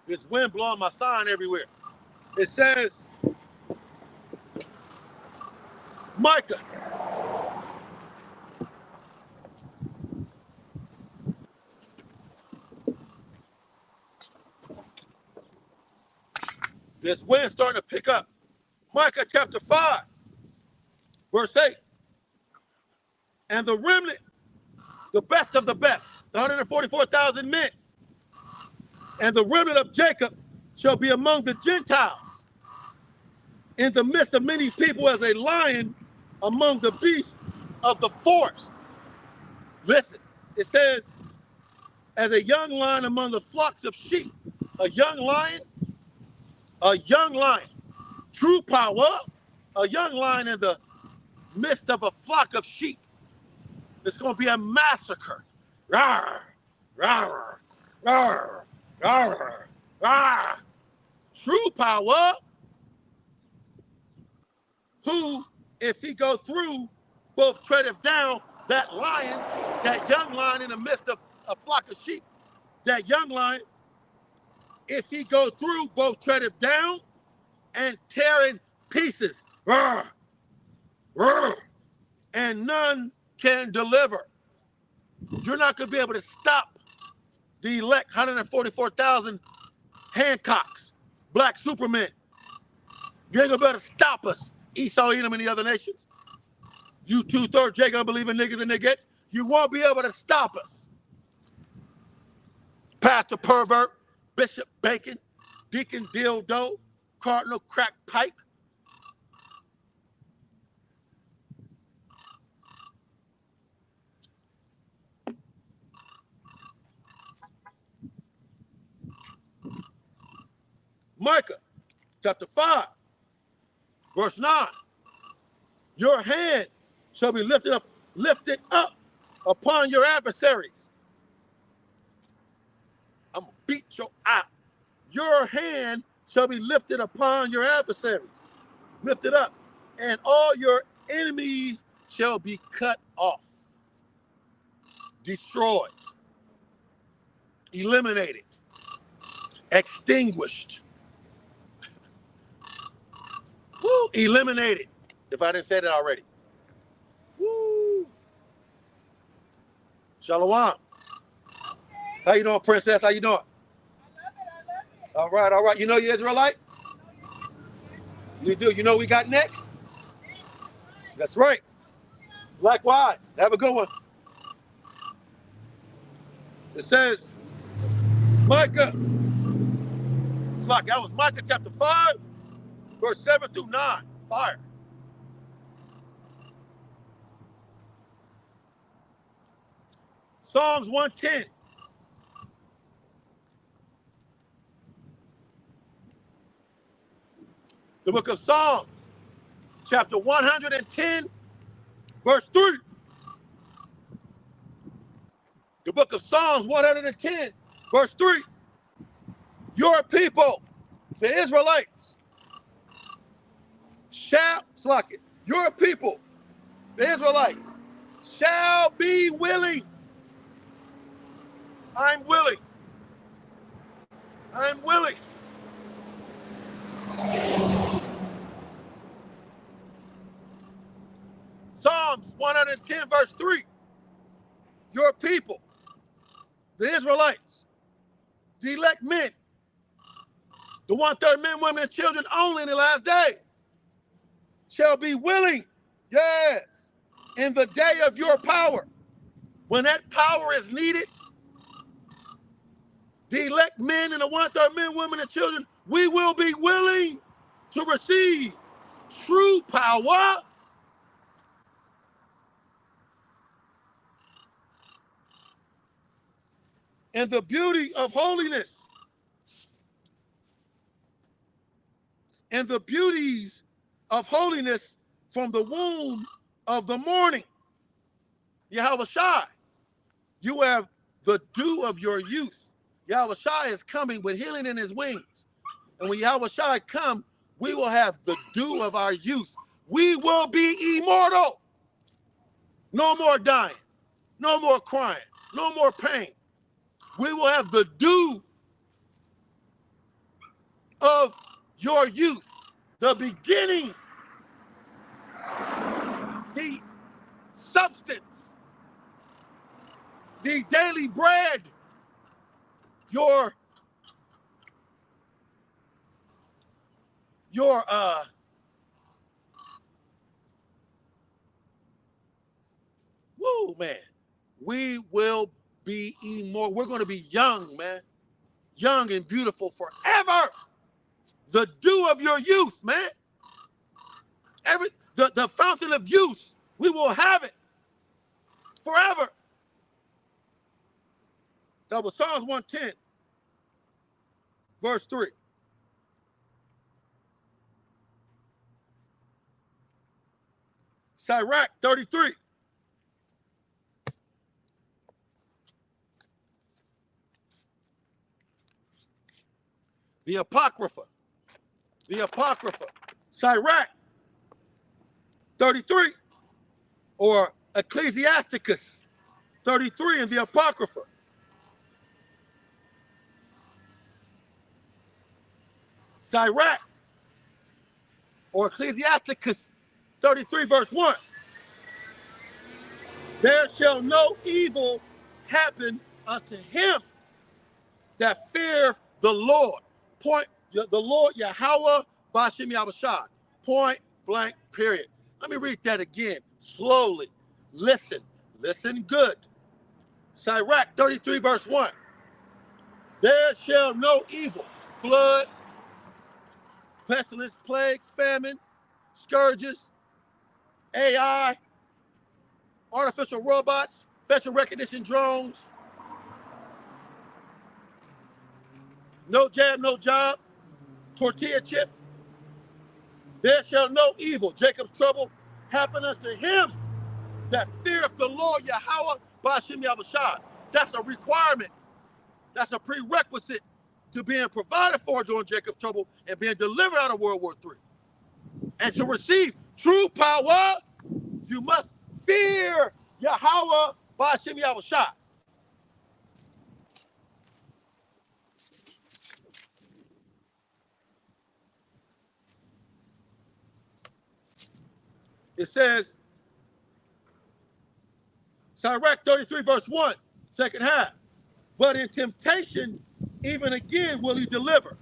[SPEAKER 1] this wind blowing my sign everywhere. It says, Micah. This wind starting to pick up. Micah chapter 5, verse 8. And the remnant, the best of the best, the 144,000 men, and the remnant of Jacob shall be among the Gentiles, in the midst of many people as a lion among the beasts of the forest. Listen, it says, as a young lion among the flocks of sheep. A young lion, true power, a young lion in the midst of a flock of sheep. It's going to be a massacre. Rawr, rawr, rawr, rawr, rawr. True power, who, if he go through, both treadeth down that lion, that young lion in the midst of a flock of sheep, that young lion, if he go through, both treadeth down and tear in pieces. Rawr, rawr, and none can deliver. You're not going to be able to stop the elect 144,000 Hancocks, black supermen. You ain't going to be able to stop us, Esau, Edom, and the other nations. You 2/3 Jacob believing niggas and niggas, you won't be able to stop us. Pastor Pervert, Bishop Bacon, Deacon Dildo, Cardinal Crack Pipe. Micah chapter 5, verse 9. Your hand shall be lifted up upon your adversaries. I'm going to beat your eye. Your hand shall be lifted upon your adversaries. Lifted up. And all your enemies shall be cut off. Destroyed. Eliminated. Extinguished. Woo, eliminated. If I didn't say that already. Woo. Shalom. How you doing, princess? How you doing? All right, all right. You know you're Israelite? You do. You know what we got next? That's right. Likewise. Have a good one. It says, Micah. It's like that was Micah chapter 5, verse 7 through 9. Fire. Psalms 110. The book of Psalms, chapter 110, verse 3. The book of Psalms 110, verse 3. Your people, the Israelites, shall, slack it, your people, the Israelites, shall be willing. I'm willing. I'm willing. Psalms 110, verse 3. Your people, the Israelites, the elect men, the 1/3 men, women, and children only in the last day, shall be willing, yes, in the day of your power. When that power is needed, the elect men and the 1/3 men, women, and children, we will be willing to receive true power and the beauty of holiness and the beauties of holiness from the womb of the morning. Yahweh Shai, you have the dew of your youth. Yahweh Shai is coming with healing in his wings. And when Yahweh Shai come, we will have the dew of our youth. We will be immortal. No more dying. No more crying. No more pain. We will have the dew of your youth. The beginning. The substance. The daily bread. Your woo, man. We will be immortal. We're going to be young, man. Young and beautiful forever. The dew of your youth, man. The fountain of youth, we will have it forever. That was Psalms 110, verse 3. Sirach 33. The Apocrypha. The Apocrypha. Sirach 33, or Ecclesiasticus 33 in the Apocrypha. Sirach, or Ecclesiasticus 33, verse 1. There shall no evil happen unto him that feareth the Lord. The Lord Yahweh Bashim Yahushua. Point blank, period. Let me read that again, slowly. Listen good. Sirach 33, verse 1. There shall no evil, flood, pestilence, plagues, famine, scourges, AI, artificial robots, facial recognition drones, no jab, no job, tortilla chip. There shall no evil, Jacob's trouble, happen unto him that feareth the Lord Yahweh Bashim Yahushua. That's a requirement. That's a prerequisite to being provided for during Jacob's trouble and being delivered out of World War III. And to receive true power, you must fear Yahweh Bashim Yahushua. It says, Sirach 33, verse 1, second half. But in temptation, even again will he deliver.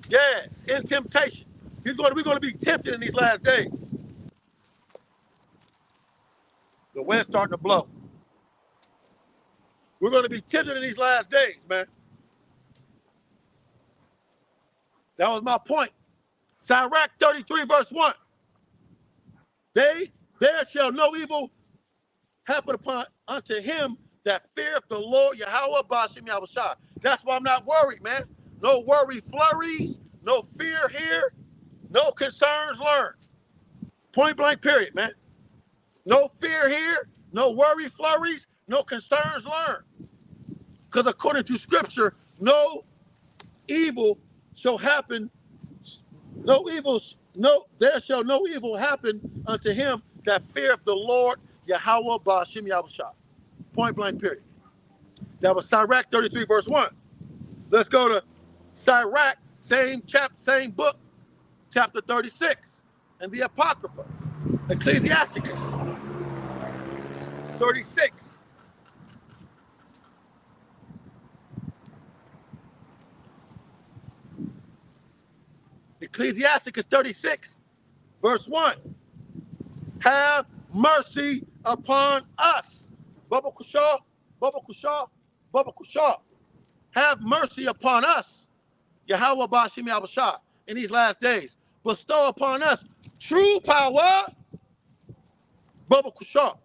[SPEAKER 1] Yes, in temptation. We're going to be tempted in these last days. The wind's starting to blow. We're going to be tempted in these last days, man. That was my point. Sirach 33, verse 1. There shall no evil happen unto him that feareth the Lord Yahweh Bashim Yahushua. That's why I'm not worried, man. No worry flurries, no fear here, no concerns learned. Point blank period, man. No fear here, no worry flurries, no concerns learned. Because according to scripture, no evil shall happen, there shall no evil happen unto him that feareth the Lord Yahweh Bashim Yahushua. Point blank period. That was Sirach 33, verse 1. Let's go to Sirach, same book, chapter 36, and the Apocrypha, Ecclesiasticus 36. Ecclesiasticus 36, verse 1. Have mercy upon us. Baba Kushaw, Baba Kushaw, Baba Kushaw. Have mercy upon us, Yahweh Bashim Yahushua, in these last days. Bestow upon us true power, Baba Kushaw.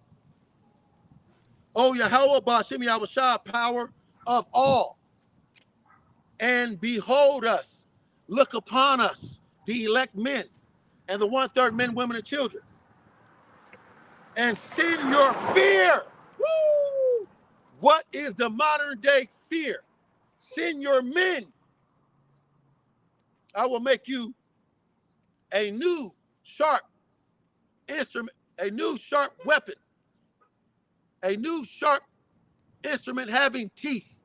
[SPEAKER 1] O Yahweh Bashim Yahushua, power of all. And behold us, look upon us, the elect men, and the 1/3 men, women, and children. And send your fear. Woo! What is the modern day fear? Send your men. I will make you a new sharp instrument, a new sharp weapon, a new sharp instrument having teeth.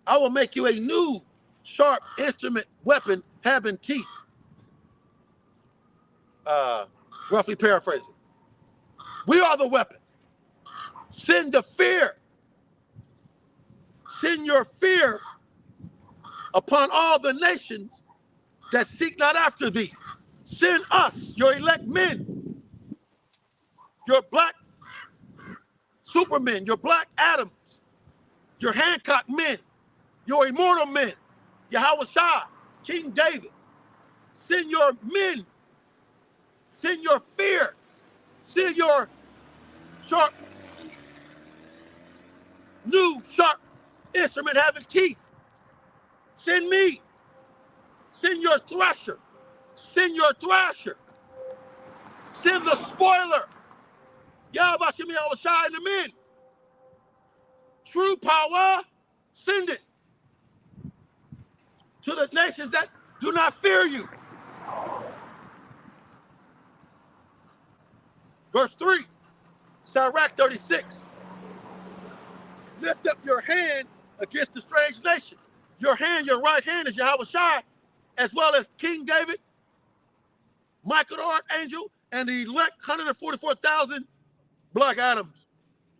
[SPEAKER 1] I will make you a new sharp instrument weapon having teeth. Roughly paraphrasing. We are the weapon. Send the fear. Send your fear upon all the nations that seek not after thee. Send us, your elect men, your black supermen, your black Adams, your Hancock men, your immortal men, Yahweh Shah, King David. Send your men, send your fear, send your sharp, new sharp instrument having teeth. Send me. Send your thresher. Send your thrasher. Send the spoiler. Yahweh Shah and the men. True power, send it to the nations that do not fear you. Verse 3, Sirach 36. Lift up your hand against the strange nation. Your hand, your right hand is Yahweh Shai, as well as King David, Michael the Archangel, and the elect 144,000 black Adams,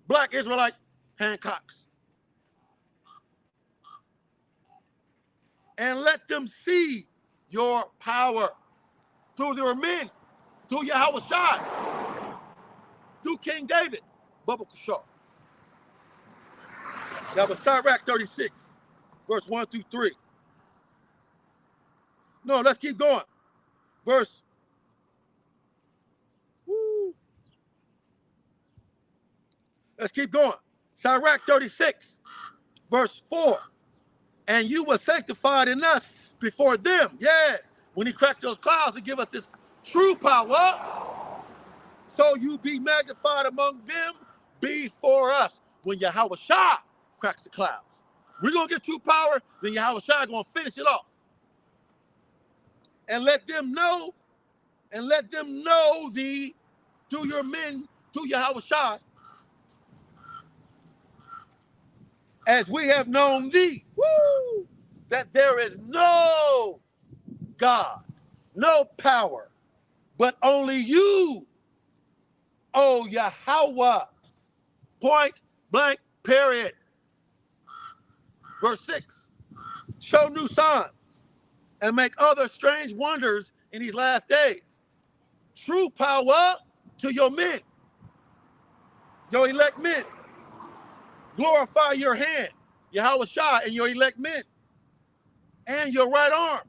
[SPEAKER 1] black Israelite Hancocks. And let them see your power through their men, through Yahweh Shai, through King David, Baba Kushaw. That was Sirach 36, verse 1 through 3. No, let's keep going. Verse, let's keep going. Sirach 36, verse 4. And you were sanctified in us before them. Yes, when he cracked those clouds to give us this true power. So you be magnified among them before us. When Yahweh Shah cracks the clouds, we're going to get true power, then Yahweh Shah going to finish it off. And let them know thee through your men, through Yahweh Shah, as we have known thee, woo, that there is no God, no power, but only you, O Yahweh. Point blank period. Verse 6, show new signs and make other strange wonders in these last days. True power to your men, your elect men. Glorify your hand, Yahweh Shai, and your elect men, and your right arm,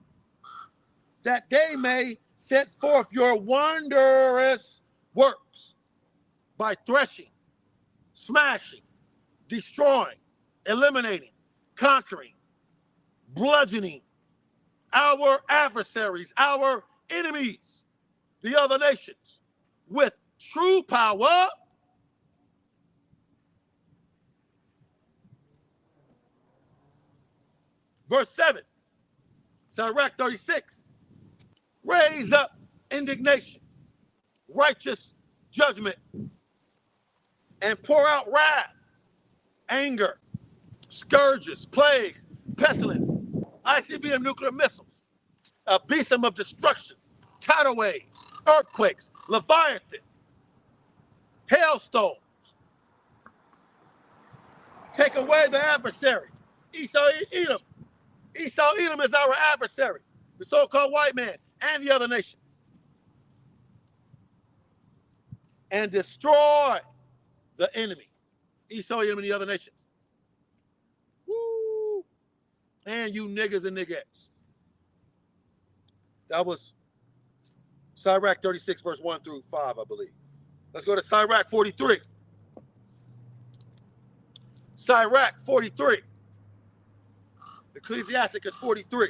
[SPEAKER 1] that they may set forth your wondrous works by threshing, smashing, destroying, eliminating, conquering, bludgeoning our adversaries, our enemies, the other nations, with true power. Verse 7, Sirach 36, raise up indignation, righteous judgment, and pour out wrath, anger, scourges, plagues, pestilence, ICBM nuclear missiles, a besom of destruction, tidal waves, earthquakes, leviathan, hailstones. Take away the adversary. Esau Edom. Esau Edom is our adversary, the so-called white man and the other nation. And destroy the enemy, Esau Edom and the other nations. Woo! And you niggas and niggettes. That was Sirach 36, verse 1 through 5, I believe. Let's go to Sirach 43. Sirach 43. Ecclesiasticus 43.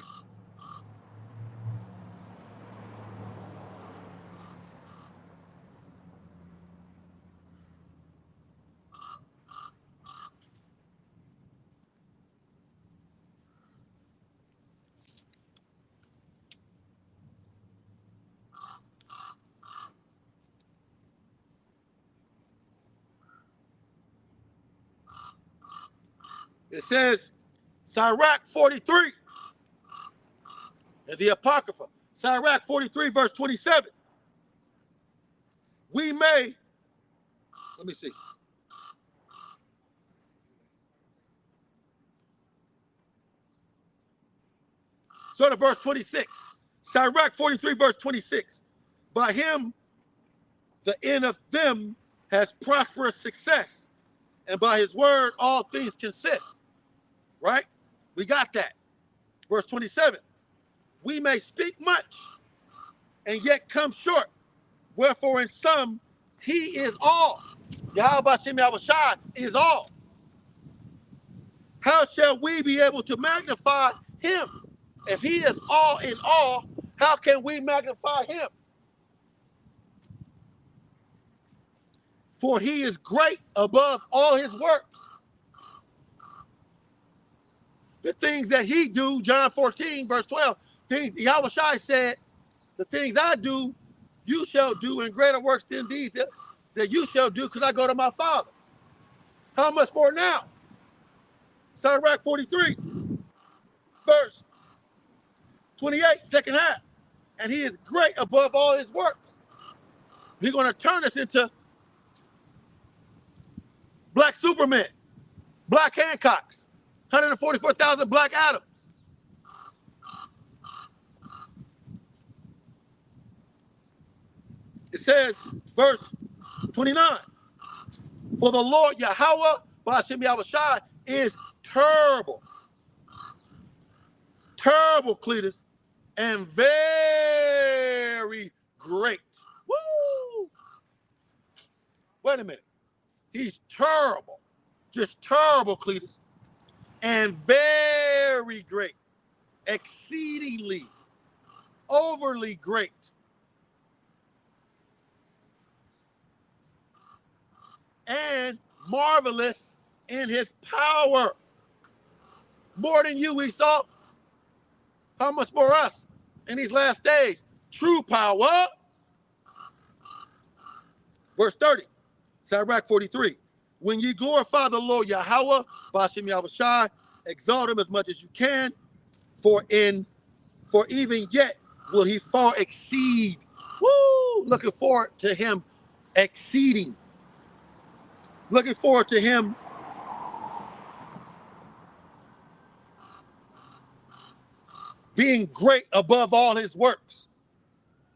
[SPEAKER 1] It says, Sirach 43, and the Apocrypha, Sirach 43, verse 27. We may, let me see. So to verse 26, Sirach 43, verse 26. By him, the end of them has prosperous success, and by his word, all things consist. Right? We got that. Verse 27. We may speak much and yet come short. Wherefore in some, he is all. Yahweh Shem Yahweh Shai is all. How shall we be able to magnify him? If he is all in all, how can we magnify him? For he is great above all his works. The things that he do, John 14, verse 12, things Yahweh Shai said, the things I do, you shall do, and greater works than these that you shall do, because I go to my Father. How much more now? Sirach 43, verse 28, second half. And he is great above all his works. He's going to turn us into black Superman, black Hancocks, 144,000 black Adams. It says, verse 29, for the Lord Yahweh, Ba'ashem Yahweh Shai, is terrible, Cletus, and very great. Woo! Wait a minute. He's terrible, just terrible, Cletus, and very great, exceedingly, overly great. And marvelous in his power. More than you, Esau. How much more us in these last days? True power. Verse 30, Sirach 43. When ye glorify the Lord Yahweh, Ba'ashem Yahweh Shai, exalt him as much as you can, for even yet will he far exceed. Woo! Looking forward to him exceeding. Looking forward to him being great above all his works.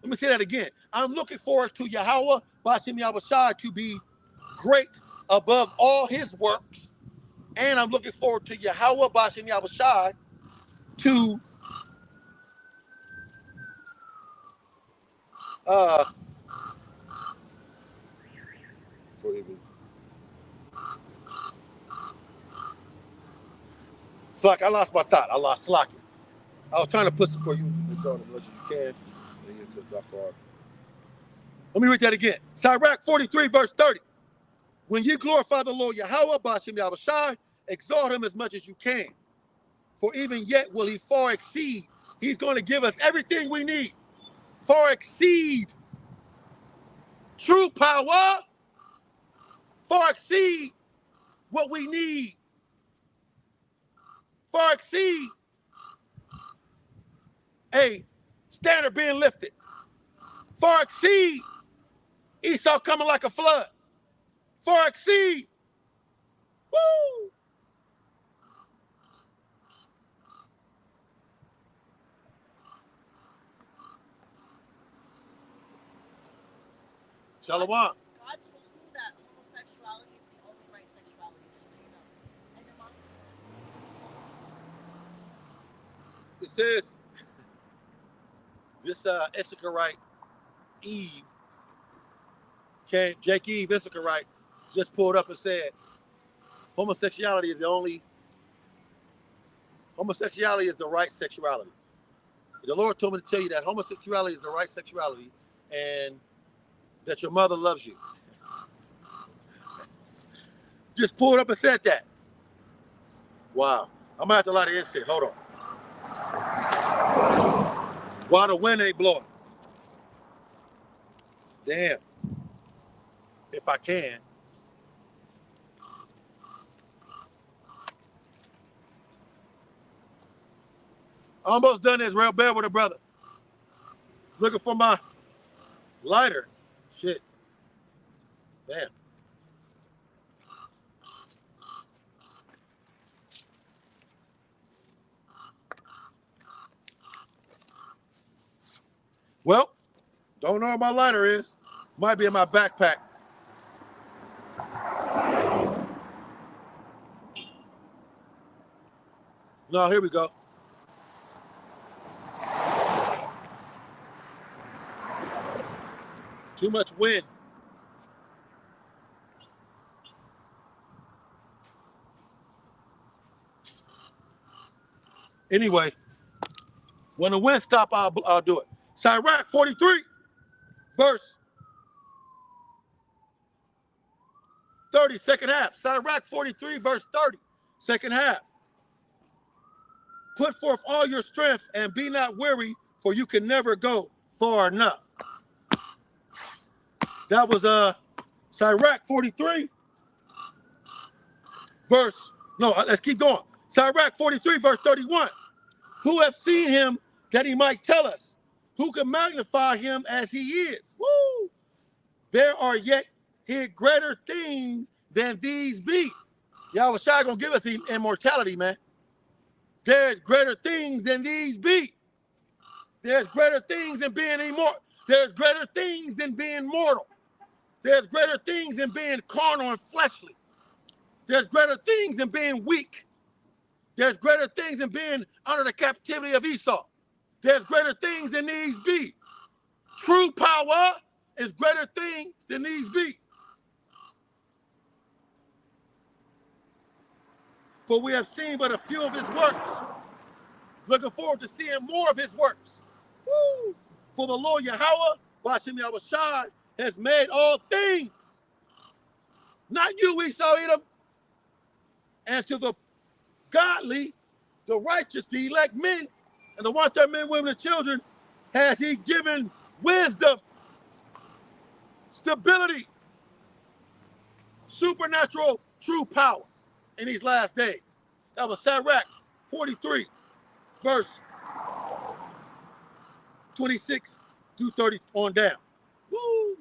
[SPEAKER 1] Let me say that again. I'm looking forward to Yahweh Bashim Yahushai to be great above all his works. And I'm looking forward to Yahweh Bashim Yahushai to it's like I lost my thought. I lost slocking. I was trying to put some for you. It's on as much as you can. Let me read that again. Sirach 43, verse 30. When you glorify the Lord Yahweh, Bashim Yahushai, exalt him as much as you can. For even yet will he far exceed. He's going to give us everything we need. Far exceed true power. Far exceed what we need. Far exceed a standard being lifted. Far exceed Esau coming like a flood. Far exceed. Woo! Shalom.
[SPEAKER 2] God told me that homosexuality is the only right sexuality, just so you know. And your mom?
[SPEAKER 1] It says, this Issacharite Eve came, Jake Eve Issacharite just pulled up and said, homosexuality is the right sexuality. The Lord told me to tell you that homosexuality is the right sexuality and that your mother loves you. Just pulled up and said that. Wow. I'm gonna have to light the incense. Hold on. While the wind ain't blowing. Damn. If I can. Almost done this real bad with a brother. Looking for my lighter. Shit. Damn. Well, don't know where my lighter is. Might be in my backpack. No, here we go. Too much wind. Anyway, when the wind stop, I'll do it. Sirach 43, verse 30, second half. Sirach 43, verse 30, second half. Put forth all your strength and be not weary, for you can never go far enough. That was Sirach 43, let's keep going. Sirach 43, verse 31. Who have seen him that he might tell us? Who can magnify him as he is? Woo! There are yet here greater things than these be. Yahweh Shai gonna give us immortality, man. There's greater things than these be. There's greater things than being immortal. There's greater things than being mortal. There's greater things than being carnal and fleshly. There's greater things than being weak. There's greater things than being under the captivity of Esau. There's greater things than these be. True power is greater things than these be. For we have seen but a few of his works. Looking forward to seeing more of his works. Woo! For the Lord Yahweh, Bashim Yahushai, has made all things. Not you, Esau, Edom. And to the godly, the righteous, the elect men, and the one-third men, women, and children, has he given wisdom, stability, supernatural, true power in these last days. That was Sirach 43, verse 26 through 30 on down. Woo!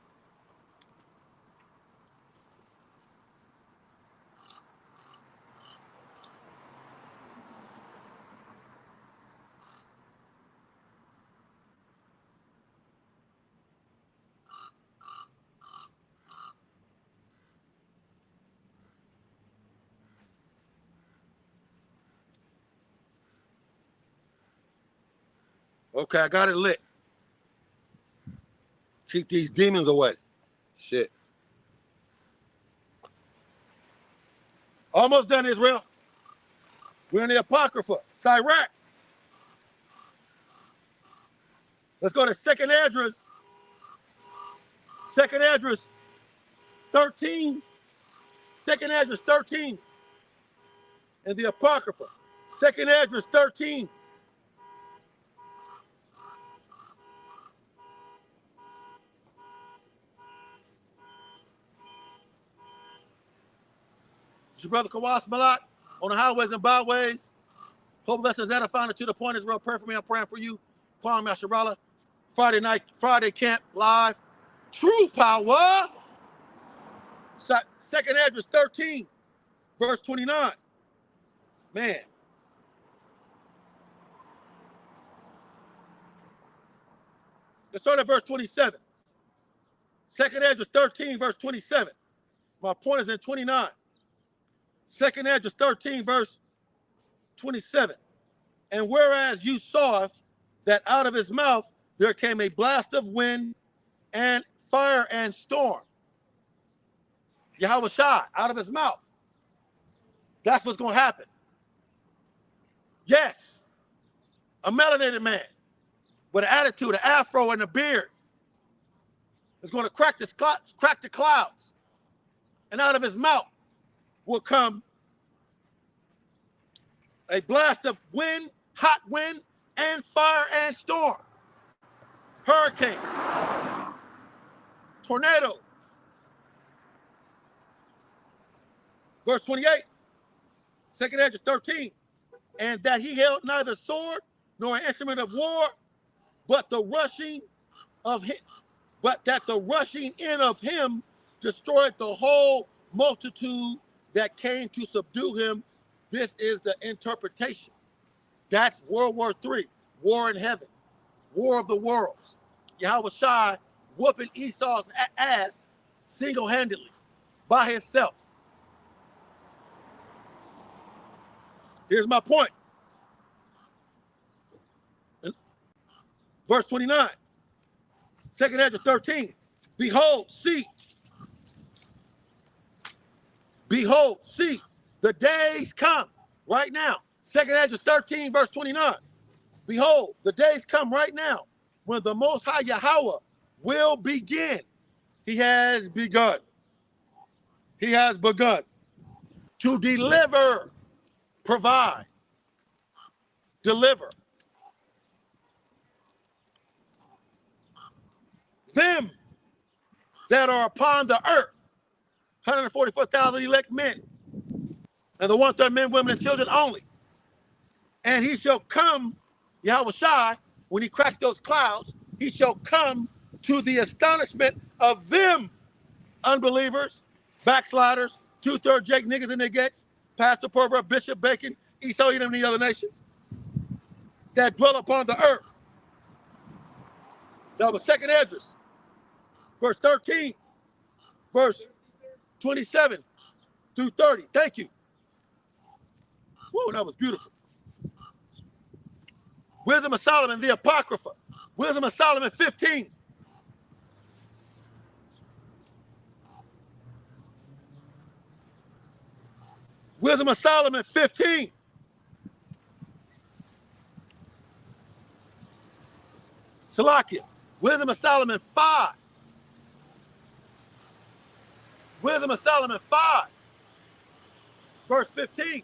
[SPEAKER 1] Okay, I got it lit. Keep these demons away. Shit. Almost done, Israel. We're in the Apocrypha. Sirach. Let's go to second address. Second address 13. Second address 13 in the Apocrypha. Second address 13. It's your brother Kawas Malak on the highways and byways. Hope lessons edifying to the point is real. Pray for me. I'm praying for you. Kwame Asharala. Friday night, Friday camp live. True power. Second address 13, verse 29. Man. Let's start at verse 27. Second address 13, verse 27. My point is in 29. Second address 13, verse 27. And whereas you saw that out of his mouth there came a blast of wind and fire and storm. Yahweh Shai, out of his mouth. That's what's going to happen. Yes, a melanated man with an attitude, an afro, and a beard is going to crack the clouds. And out of his mouth will come a blast of wind, hot wind, and fire and storm. Hurricanes, tornadoes. Verse 28, second address 13. And that he held neither sword nor an instrument of war, but the rushing of him, but that the rushing in of him destroyed the whole multitude that came to subdue him. This is the interpretation. That's World War III, war in heaven, war of the worlds. Yahweh Shai whooping Esau's ass single-handedly by himself. Here's my point. Verse 29, second address 13. Behold, see, the days come right now. Second address 13, verse 29. Behold, the days come right now when the Most High Yahweh will begin. He has begun. He has begun to deliver, provide, deliver them that are upon the earth, 144,000 elect men, and the 1/3 men, women, and children only. And he shall come, Yahweh Shai, when he cracks those clouds, he shall come to the astonishment of them unbelievers, backsliders, 2/3 Jake niggas and niggas, Pastor Pervert, Bishop Bacon, Esau, Edom, and the other nations that dwell upon the earth. That was second address. Verse 13, verse 27 through 30. Thank you. Whoa, that was beautiful. Wisdom of Solomon, the Apocrypha. Wisdom of Solomon 15. Wisdom of Solomon 15. Salakia. Wisdom of Solomon 5. Wisdom of Solomon 5. Verse 15.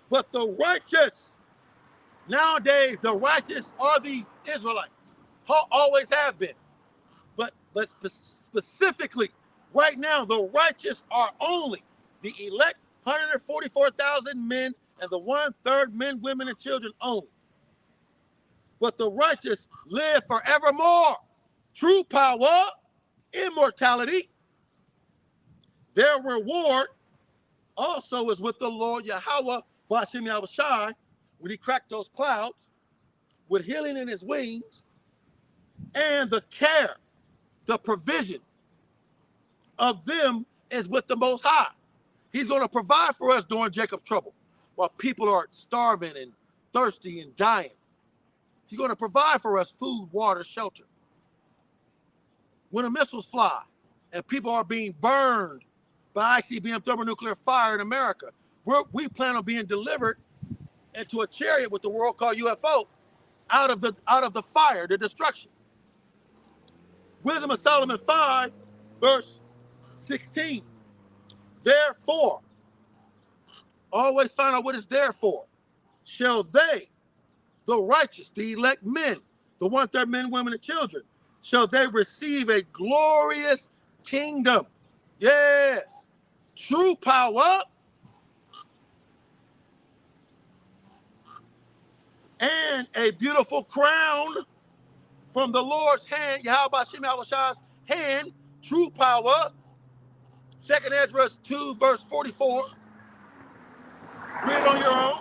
[SPEAKER 1] But the righteous, nowadays the righteous are the Israelites. Always have been. But specifically, right now, the righteous are only the elect 144,000 men and the 1/3 men, women, and children only. But the righteous live forevermore. True power, immortality. Their reward also is with the Lord Yahweh, Ba'ashem Yahweh Shai, when he cracked those clouds with healing in his wings, and the care, the provision of them is with the Most High. He's going to provide for us during Jacob's trouble while people are starving and thirsty and dying. He's going to provide for us food, water, shelter. When the missiles fly and people are being burned by ICBM thermonuclear fire in America, we plan on being delivered into a chariot with the world called UFO out of the fire, the destruction. Wisdom of Solomon 5, verse 16. Therefore, always find out what it's there for. Shall they, the righteous, the elect men, the one-third men, women, and children, shall they receive a glorious kingdom. Yes. True power and a beautiful crown from the Lord's hand, Yahweh Shem Yahushai's hand, true power. 2nd Ezra 2, verse 44. Read it on your own.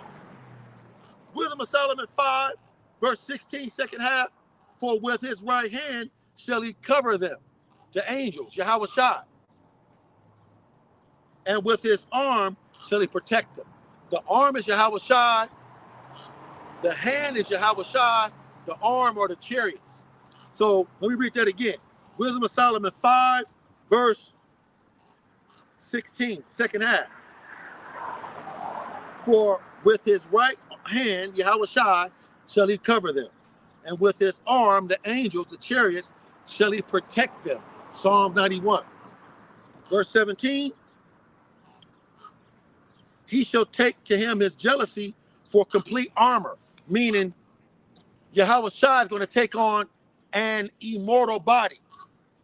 [SPEAKER 1] Wisdom of Solomon 5, verse 16, second half. For with his right hand shall he cover them, the angels, Yahweh Shai. And with his arm shall he protect them. The arm is Yahweh Shai. The hand is Yahweh Shai. The arm are the chariots. So let me read that again. Wisdom of Solomon 5, verse 16, second half. For with his right hand, Yahweh Shai, shall he cover them. And with his arm, the angels, the chariots, shall he protect them. Psalm 91. Verse 17. He shall take to him his jealousy for complete armor. Meaning, Yahweh Shai is going to take on an immortal body.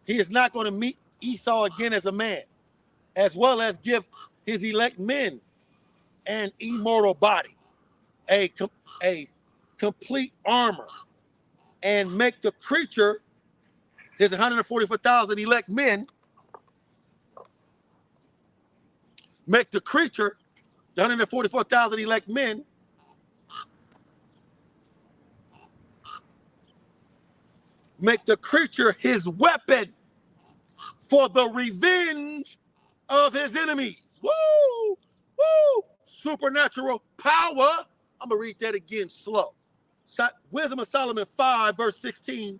[SPEAKER 1] He is not going to meet Esau again as a man, as well as give his elect men an immortal body, a complete armor, and make the creature, his 144,000 elect men, make the creature, the 144,000 elect men, make the creature his weapon for the revenge of his enemies. Woo! Woo! Supernatural power. I'm going to read that again slow. Wisdom of Solomon 5, verse 16.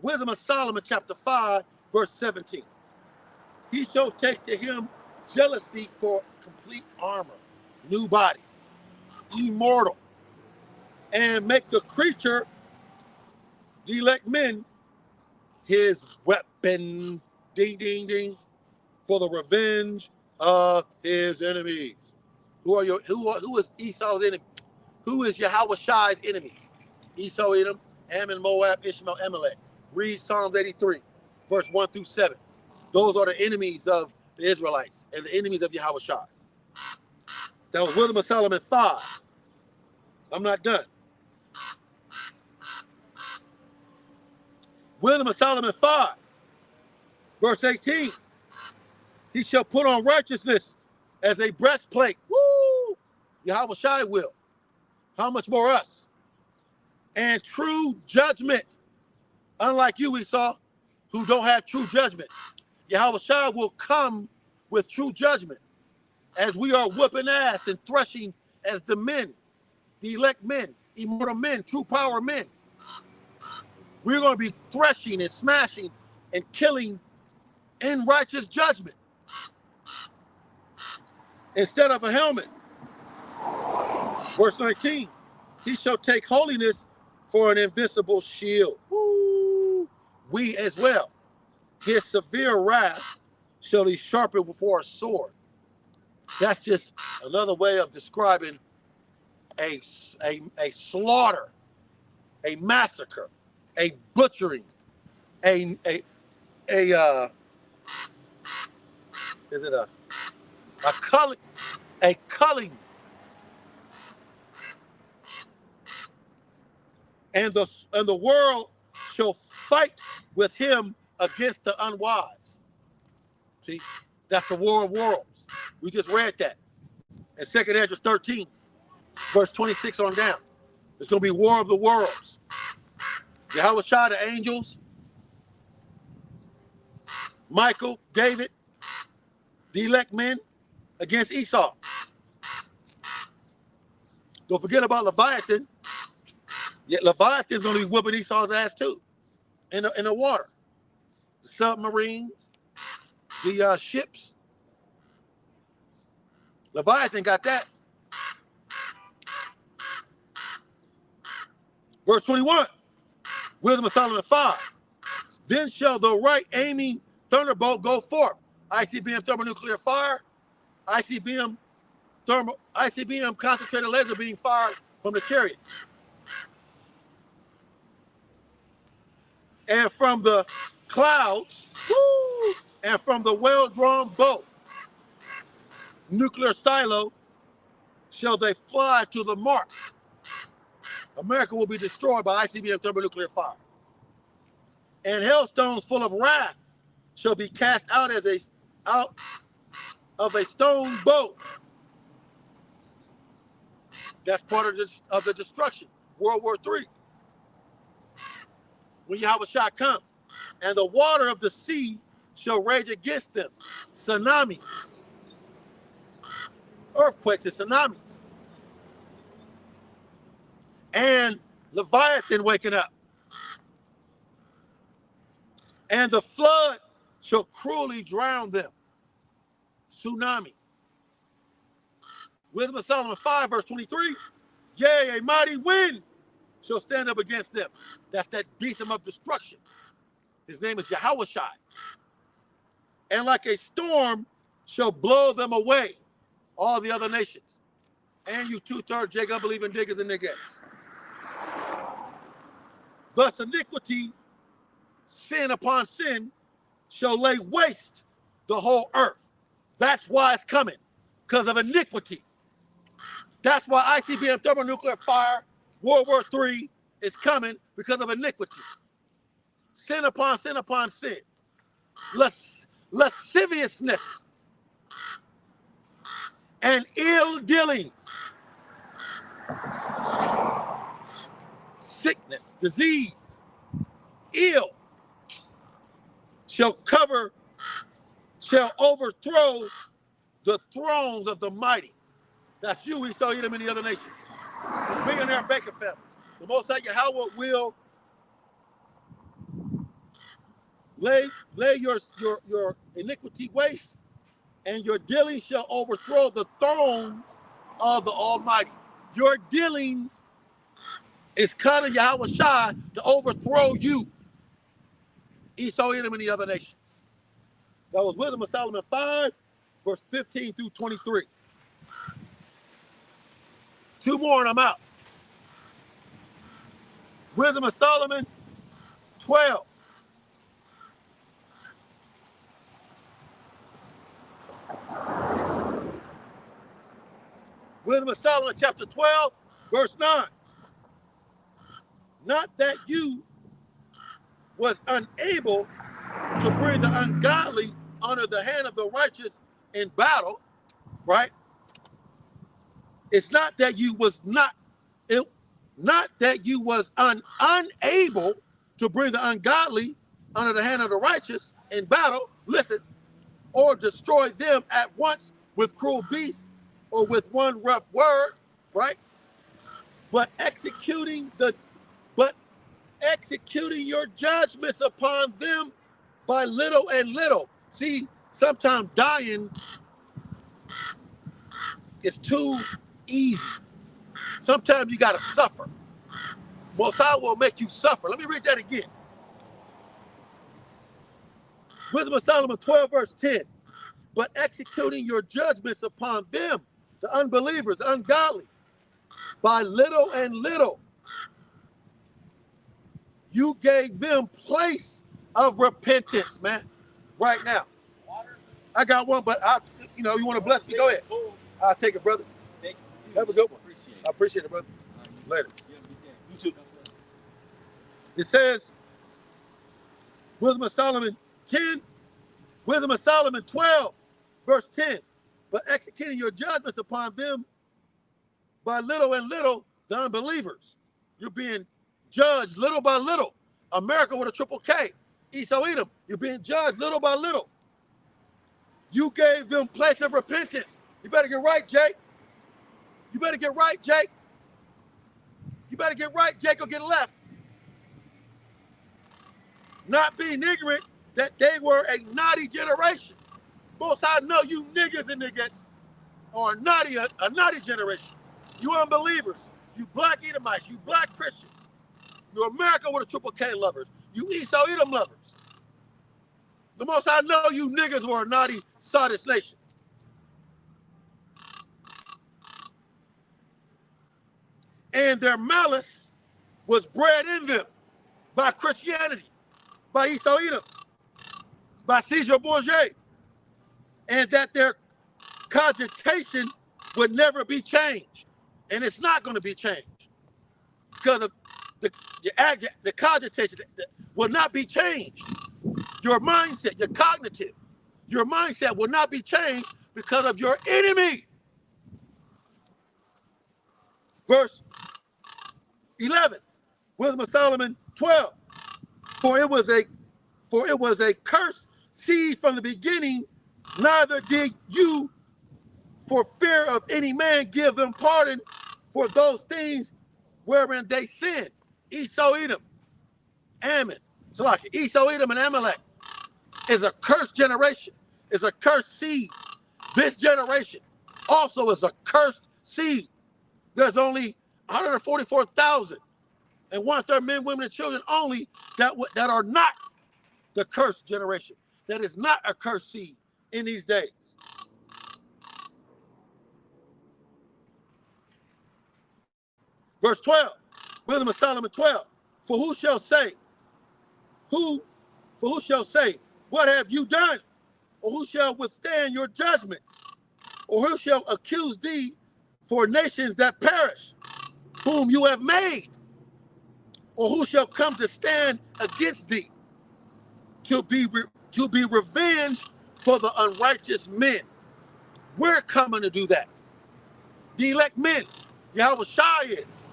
[SPEAKER 1] Wisdom of Solomon chapter 5, verse 17. He shall take to him jealousy for complete armor, new body, immortal, and make the creature, the elect men, his weapon, ding, ding, ding, for the revenge of his enemies. Who is Esau's enemy? Who is Yahweh Shai's enemies? Esau, Edom, Ammon, Moab, Ishmael, Amalek. Read Psalms 83, verse 1 through 7. Those are the enemies of the Israelites and the enemies of Yahweh Shai. That was Wisdom of Solomon 5. I'm not done. Wisdom of Solomon 5, verse 18. He shall put on righteousness as a breastplate. Woo! Yahweh Shai will. How much more us? And true judgment. Unlike you, Esau, who don't have true judgment. Yahweh Shai will come with true judgment as we are whooping ass and threshing as the men, the elect men, immortal men, true power men. We're going to be threshing and smashing and killing in righteous judgment. Instead of a helmet. Verse 19, he shall take holiness for an invincible shield. Woo! We as well. His severe wrath shall he sharpen before a sword. That's just another way of describing a slaughter, a massacre, a butchering, is it a culling, and the world shall fight with him against the unwise. See, that's the war of worlds. We just read that in 2nd Ezra 13, verse 26 on down. It's going to be war of the worlds. Yahweh Shai, the angels, Michael, David, the elect men against Esau. Don't forget about Leviathan, Yet Leviathan's going to be whooping Esau's ass too in the water. The submarines, the ships. Leviathan got that. Verse 21, Wisdom of Solomon 5. Then shall the right aiming thunderbolt go forth. ICBM thermonuclear fire, ICBM concentrated laser being fired from the chariots. And from the clouds, woo, and from the well-drawn bow, nuclear silo, shall they fly to the mark. America will be destroyed by ICBM thermonuclear fire. And hailstones full of wrath shall be cast out out of a stone boat. That's part of the destruction. World War III. When Yahweh Shah come, and the water of the sea shall rage against them. Tsunamis, earthquakes and tsunamis. And Leviathan waking up. And the flood shall cruelly drown them. Tsunami. Wisdom of Solomon 5, verse 23. Yea, a mighty wind shall stand up against them. That's that beast of destruction. His name is Yahweh Shai. And like a storm shall blow them away, all the other nations. And you two-thirds Jacob believing diggers and niggas. Thus iniquity, sin upon sin, shall lay waste the whole earth. That's why it's coming, because of iniquity. That's why ICBM thermonuclear fire, World War III is coming because of iniquity. Sin upon sin upon sin. Lasciviousness and ill dealings. Sickness, disease, ill shall overthrow the thrones of the mighty. That's you, Esau, Edom, and the other nations. The millionaire Baker families. The Most High Yahweh will lay your iniquity waste, and your dealings shall overthrow the thrones of the Almighty. Your dealings is calling Yahweh Shai to overthrow you, Esau, Edom, and the other nations. That was Wisdom of Solomon 5, verse 15 through 23. Two more and I'm out. Wisdom of Solomon 12. Wisdom of Solomon chapter 12, verse 9. Not that you was unable to bring the ungodly under the hand of the righteous in battle, right? It's not that you was not that you was unable to bring the ungodly under the hand of the righteous in battle, listen, or destroy them at once with cruel beasts or with one rough word, right? But executing your judgments upon them by little and little. See, sometimes dying is too easy. Sometimes you gotta suffer. Most High will make you suffer. Let me read that again. Wisdom of Solomon 12, verse 10. But executing your judgments upon them, the unbelievers, the ungodly, by little and little, you gave them place of repentance, man. Right now. I got one, but you want to bless me? Go ahead. I'll take it, brother. Have a good one. I appreciate it, brother. Later. You too. It says, Wisdom of Solomon 10, Wisdom of Solomon 12, verse 10. But executing your judgments upon them by little and little, the unbelievers. You're being judged little by little. America with a triple K. Esau Edom, you're being judged little by little. You gave them place of repentance. You better get right, Jake. You better get right, Jake. You better get right, Jacob get left. Not being ignorant that they were a naughty generation. Most I know you niggas and niggas are a naughty generation. You unbelievers, you black Edomites, you black Christians, you America with a triple K lovers, you Esau Edom lovers. The most I know you niggas were a naughty Sardis nation. And their malice was bred in them by Christianity, by Esau Edom, by Caesar Borgia, and that their cogitation would never be changed. And it's not going to be changed because of the cogitation will not be changed. Your mindset, your cognitive, your mindset will not be changed because of your enemy. Verse 11, Wisdom of Solomon 12. For it was a cursed seed from the beginning, neither did you for fear of any man give them pardon for those things wherein they sinned. Esau Edom, Ammon, Esau Edom and Amalek is a cursed generation, is a cursed seed. This generation also is a cursed seed. There's only 144,000 and 1/3 men, women, and children only that are not the cursed generation. That is not a cursed seed in these days. Verse 12, Wisdom of Solomon 12. For who shall say, what have you done? Or who shall withstand your judgments? Or who shall accuse thee for nations that perish, whom you have made? Or who shall come to stand against thee to be revenged for the unrighteous men? We're coming to do that. The elect men, Yahweh Shai is.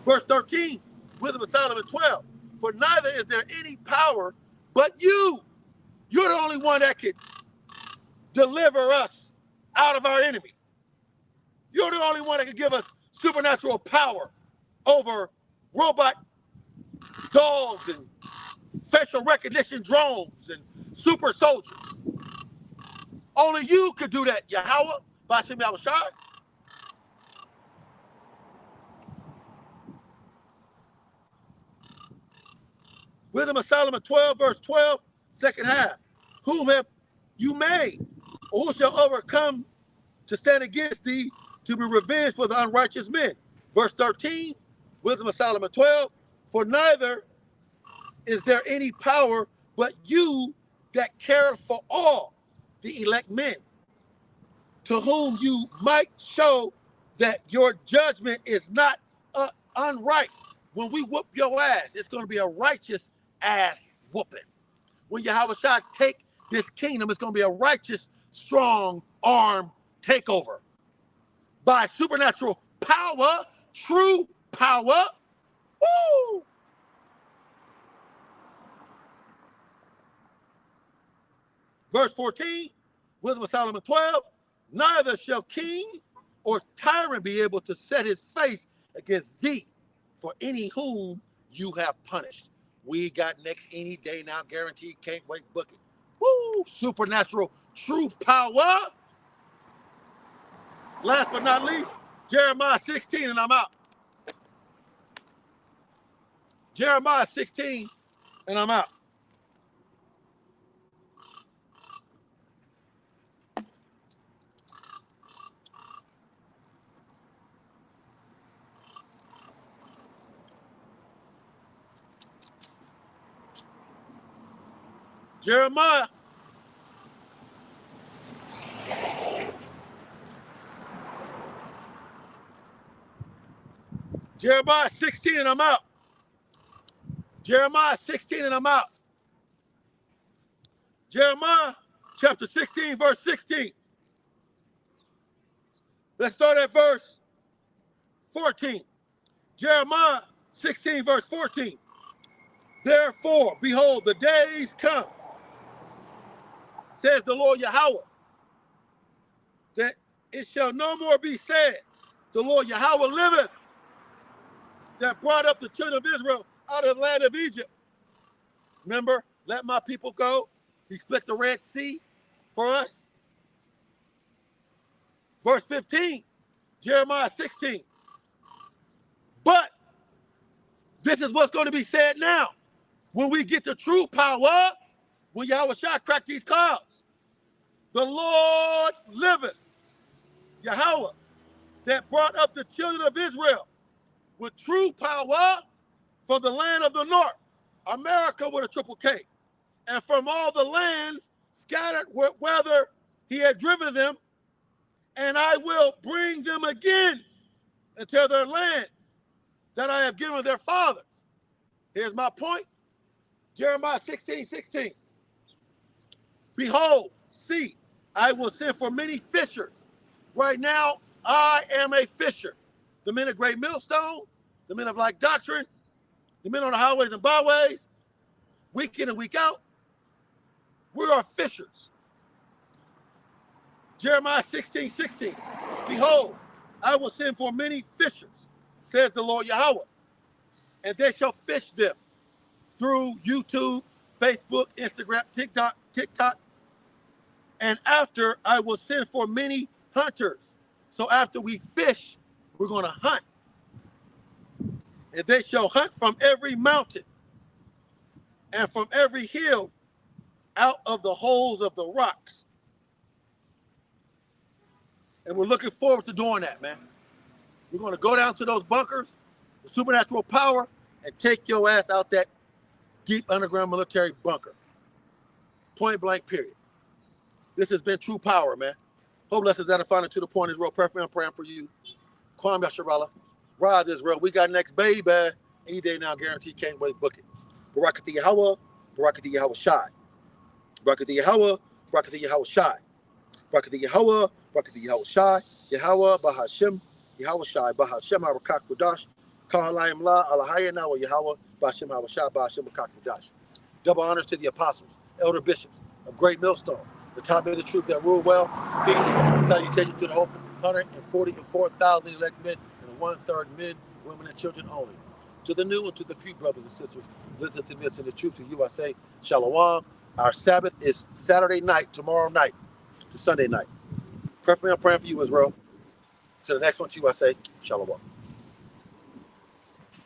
[SPEAKER 1] Verse 13, Wisdom of Solomon 12. For neither is there any power but you. You're the only one that can deliver us out of our enemy. You're the only one that can give us supernatural power over robot dogs and facial recognition drones and super soldiers. Only you could do that, Yahweh, Bashem Yahweh Shai. Wisdom of Solomon 12, verse 12, second half. Whom have you made? Or who shall overcome to stand against thee to be revenged for the unrighteous men? Verse 13, Wisdom of Solomon 12. For neither is there any power but you that care for all the elect men, to whom you might show that your judgment is not unright. When we whoop your ass, it's going to be a righteous ass whooping. When Yahweh Shai take this kingdom, it's going to be a righteous, strong arm takeover by supernatural power, true power. Woo! Verse 14, Wisdom of Solomon 12, neither shall king or tyrant be able to set his face against thee for any whom you have punished. We got next any day now, guaranteed, can't wait, book it. Woo! Supernatural true power. Last but not least, Jeremiah 16, and I'm out. Jeremiah 16, and I'm out. Jeremiah. Jeremiah 16 and I'm out. Jeremiah 16 and I'm out. Jeremiah chapter 16, verse 16. Let's start at verse 14. Jeremiah 16, verse 14. Therefore, behold, the days come, says the Lord Yahweh, that it shall no more be said, the Lord Yahweh liveth, that brought up the children of Israel out of the land of Egypt. Remember, let my people go. He split the Red Sea for us. Verse 15, Jeremiah 16. But this is what's going to be said now. When we get the true power, when Yahweh shall crack these clouds, the Lord liveth, Yahweh, that brought up the children of Israel with true power from the land of the north, America with a triple K, and from all the lands scattered whither he had driven them, and I will bring them again into their land that I have given their fathers. Here's my point. Jeremiah 16:16. Behold, see, I will send for many fishers. Right now, I am a fisher. The men of great millstone, the men of like doctrine, the men on the highways and byways, week in and week out, we are fishers. Jeremiah 16:16. Behold, I will send for many fishers, says the Lord Yahweh, and they shall fish them through YouTube, Facebook, Instagram, TikTok. And after, I will send for many hunters. So after we fish, we're going to hunt. And they shall hunt from every mountain and from every hill out of the holes of the rocks. And we're looking forward to doing that, man. We're going to go down to those bunkers, the supernatural power, and take your ass out that deep underground military bunker. Point blank, period. This has been true power, man. Hope lessons that are final to the point is real. Perfect. I'm praying for you. Kwame Yasharala. Rise Israel. We got next, baby. Any day now, guaranteed. Can't wait. Book it. Barakati Yahweh. Barakati Yahweh Shai. Barakati Yahweh. Barakati Yahweh Shai. Barakati Yahweh. Barakati Yahweh Shai. Yahweh Bahashem. Yahweh Shai. Bahashem Harakak Kudash. Kahalayim La Alahaya Nawa Yahweh. Bahashem Hawa Shai. Bahashem Harakak Kudash. Double honors to the apostles, elder bishops of Great Millstone, the top men of the truth that rule well. Peace, salutation to the whole 144,000 elect men and 1/3 men, women, and children only. To the new and to the few brothers and sisters, listen to this and the truth to you I say, Shalom. Our Sabbath is Saturday night, tomorrow night to Sunday night. Preferably I'm praying for you, Israel. To the next one to you I say, Shalom.